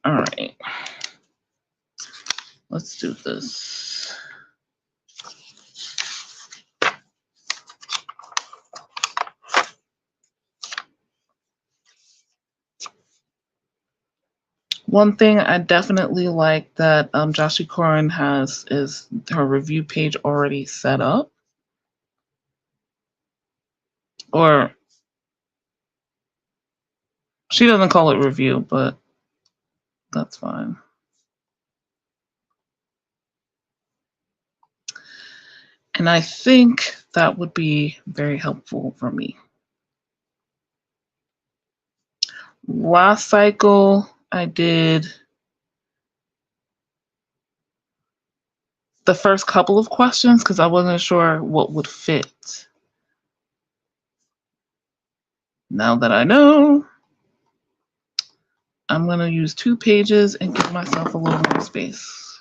All right. Let's do this. One thing I definitely like that Joshi Corin has is her review page already set up. Or she doesn't call it review, but that's fine. And I think that would be very helpful for me. Last cycle, I did the first couple of questions because I wasn't sure what would fit. Now that I know, I'm going to use 2 pages and give myself a little more space.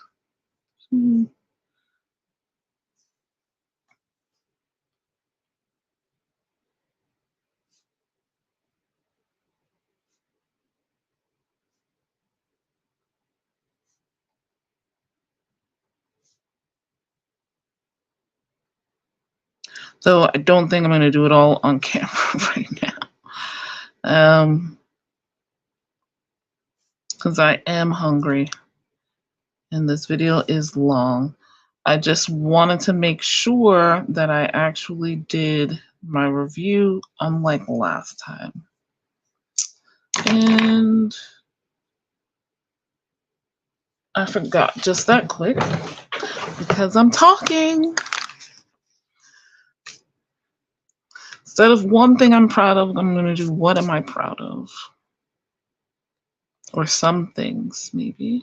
So I don't think I'm going to do it all on camera right now. Because I am hungry and this video is long. I just wanted to make sure that I actually did my review unlike last time. And I forgot just that quick because I'm talking. Instead of one thing I'm proud of, I'm going to do what am I proud of? Or some things, maybe.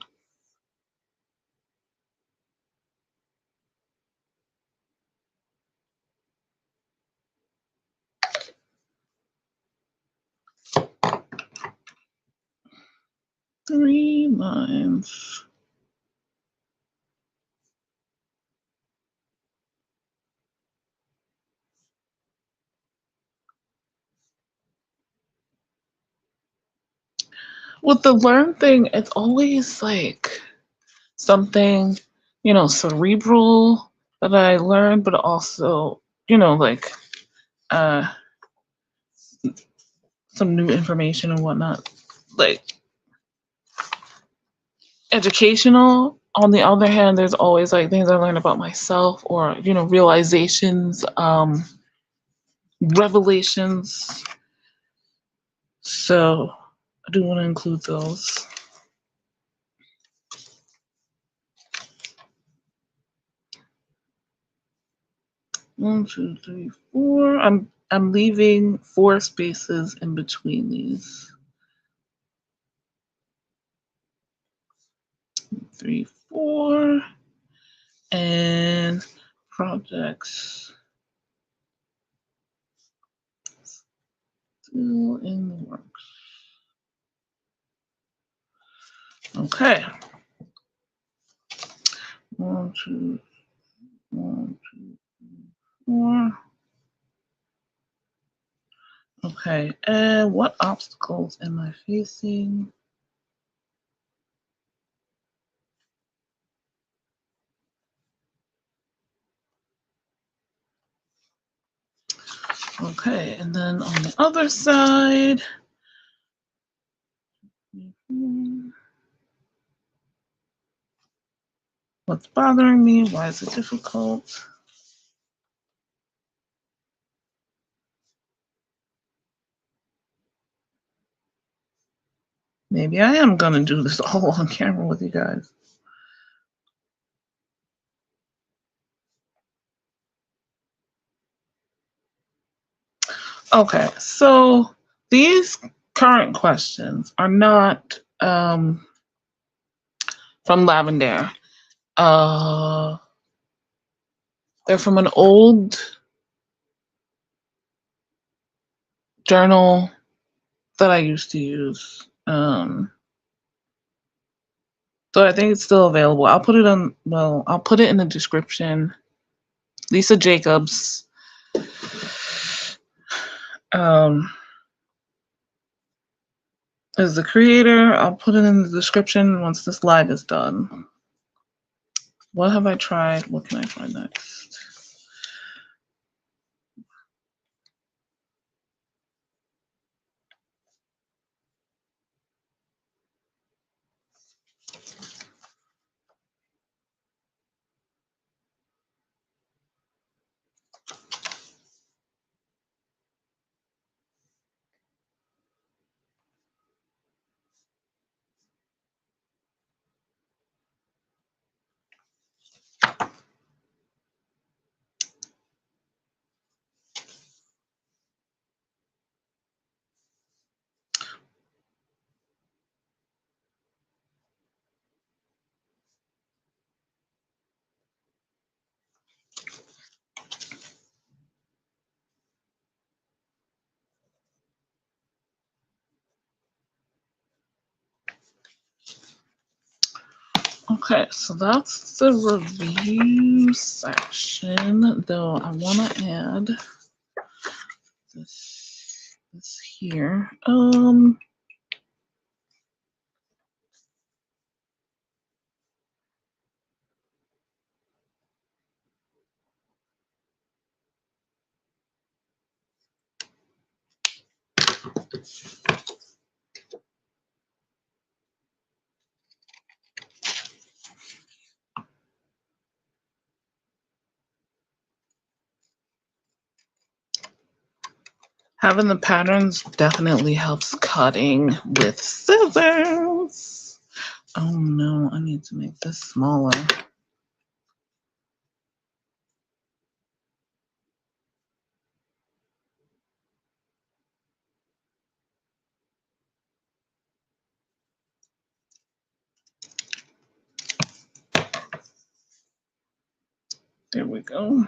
Three lines. With the learn thing, it's always like something, cerebral that I learned, but also, like some new information and whatnot. Like educational. On the other hand, there's always like things I learned about myself or, realizations, revelations. So I do want to include those. One, two, three, four. I'm leaving 4 spaces in between these. 3, 4. And projects still in the works. Okay. 1, 2, 1, 2, 4. Okay, and what obstacles am I facing? Okay, and then on the other side, What's bothering me? Why is it difficult? Maybe I am gonna do this all on camera with you guys. Okay, so these current questions are not from Lavender. They're from an old journal that I used to use. So I think it's still available. I'll put it in the description. Lisa Jacobs. Is the creator. I'll put it in the description once this live is done. What have I tried? What can I try next? Okay, so that's the review section, though I want to add this here. Having the patterns definitely helps cutting with scissors. Oh no, I need to make this smaller. There we go.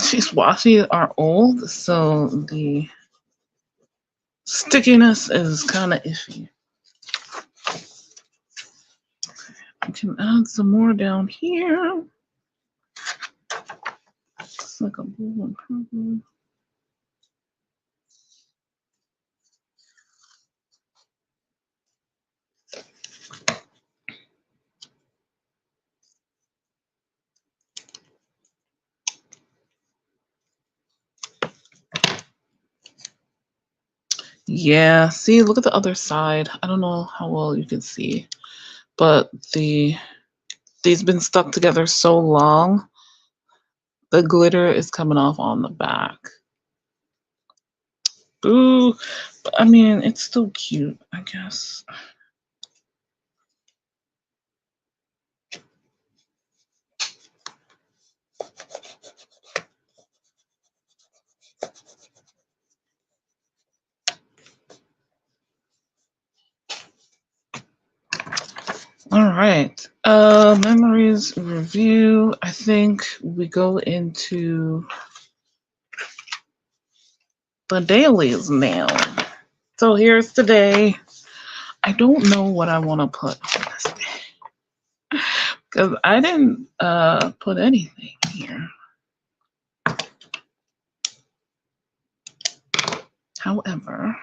These washi are old, so the stickiness is kind of iffy. I can add some more down here. It's like a blue and purple. Yeah, see, look at the other side. I don't know how well you can see, but these been stuck together so long, the glitter is coming off on the back. Ooh, but I mean, it's still cute, I guess. All right. Memories review. I think we go into the dailies now. So here's today. I don't know what I want to put on this Because I didn't put anything here. However,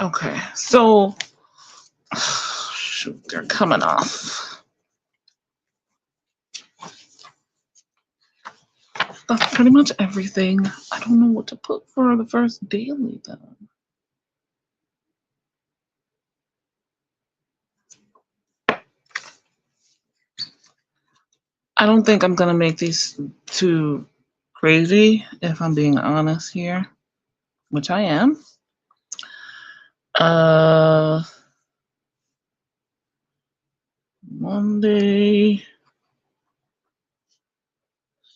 okay, so shoot, they're coming off. That's pretty much everything. I don't know what to put for the first daily though. I don't think I'm gonna make these too crazy, if I'm being honest here, which I am. Monday,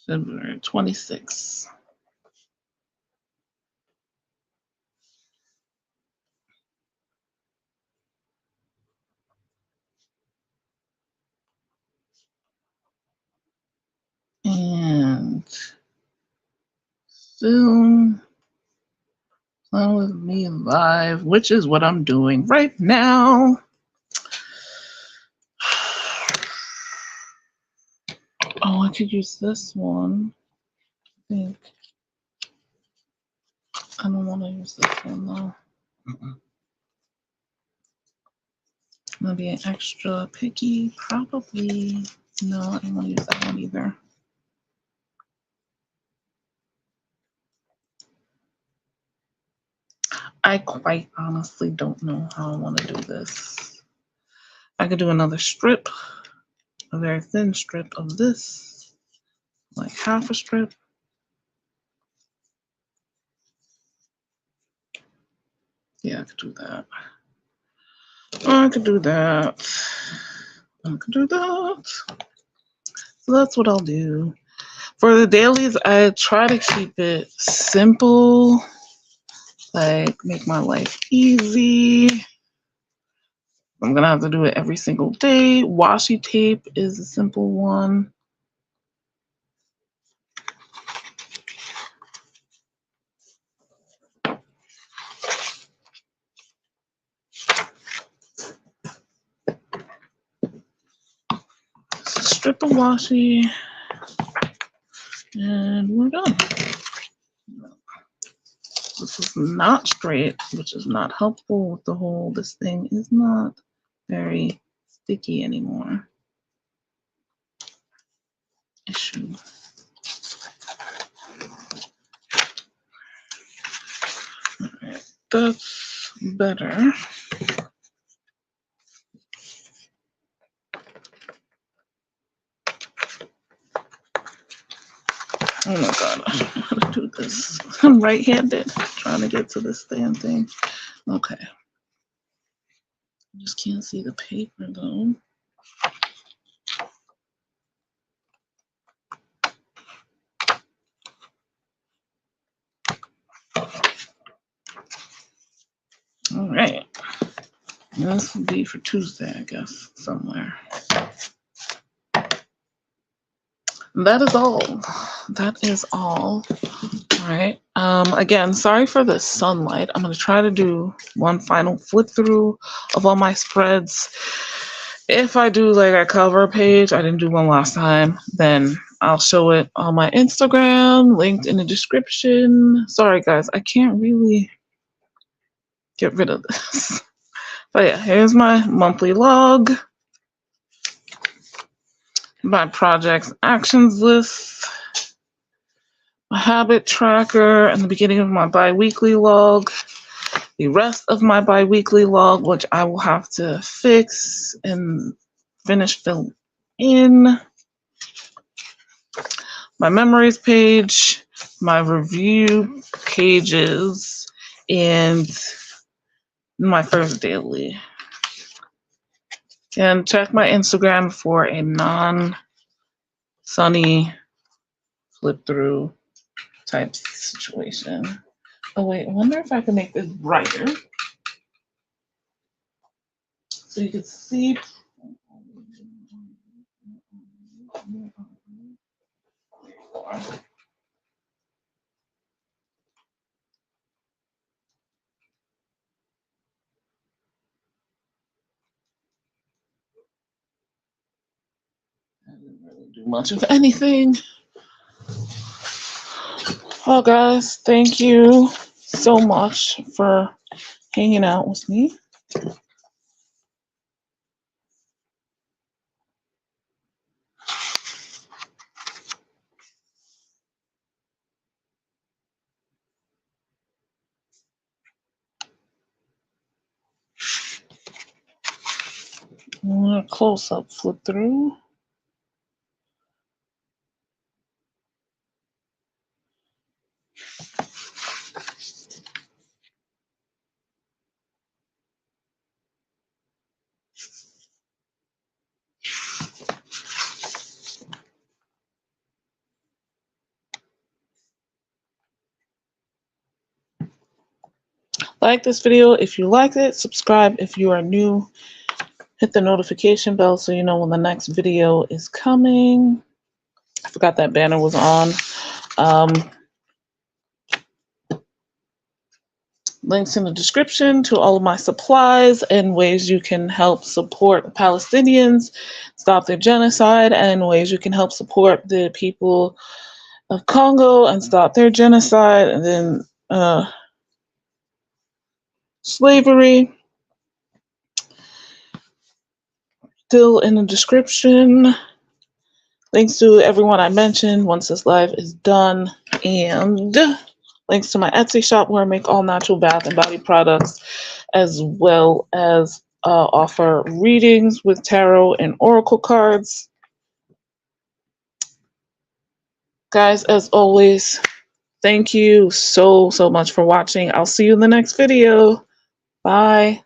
February 26th. And soon, Plan with Me Live, which is what I'm doing right now. Oh, I could use this one. I think. I don't want to use this one though. I'm gonna be an extra picky. Probably. No, I don't want to use that one either. I quite honestly don't know how I want to do this. I could do another strip, a very thin strip of this, like half a strip. Yeah, I could do that. I could do that. I could do that. So that's what I'll do. For the dailies, I try to keep it simple, like make my life easy. I'm gonna have to do it every single day. Washi tape is a simple one. Strip of washi, and we're done. This is not straight, which is not helpful with the whole, this thing is not very sticky anymore. Issue. All right, that's better. Oh my god, I don't know how to do this. I'm right-handed trying to get to this damn thing. Okay. I just can't see the paper though. All right. This will be for Tuesday, I guess, somewhere. That is all. That is all. All right. Again, sorry for the sunlight. I'm going to try to do one final flip through of all my spreads. If I do like a cover page, I didn't do one last time, then I'll show it on my Instagram, linked in the description. Sorry, guys, I can't really get rid of this. But yeah, here's my monthly log, my projects actions list, my habit tracker, and the beginning of my bi-weekly log, the rest of my bi-weekly log, which I will have to fix and finish filling in, my memories page, my review pages, and my first daily. And check my Instagram for a non-sunny flip through type situation. Oh wait, I wonder if I can make this brighter so you can see. I didn't really do much of anything. Well, guys, thank you so much for hanging out with me. I'm gonna close up, flip through. Like this video if you liked it, subscribe if you are new, hit the notification bell so you know when the next video is coming. I forgot that banner was on. Links in the description to all of my supplies and ways you can help support Palestinians, stop their genocide, and ways you can help support the people of Congo and stop their genocide, and then slavery. Still in the description. Links to everyone I mentioned once this live is done, and links to my Etsy shop where I make all natural bath and body products, as well as offer readings with tarot and oracle cards. Guys, as always, thank you so much for watching. I'll see you in the next video. Bye.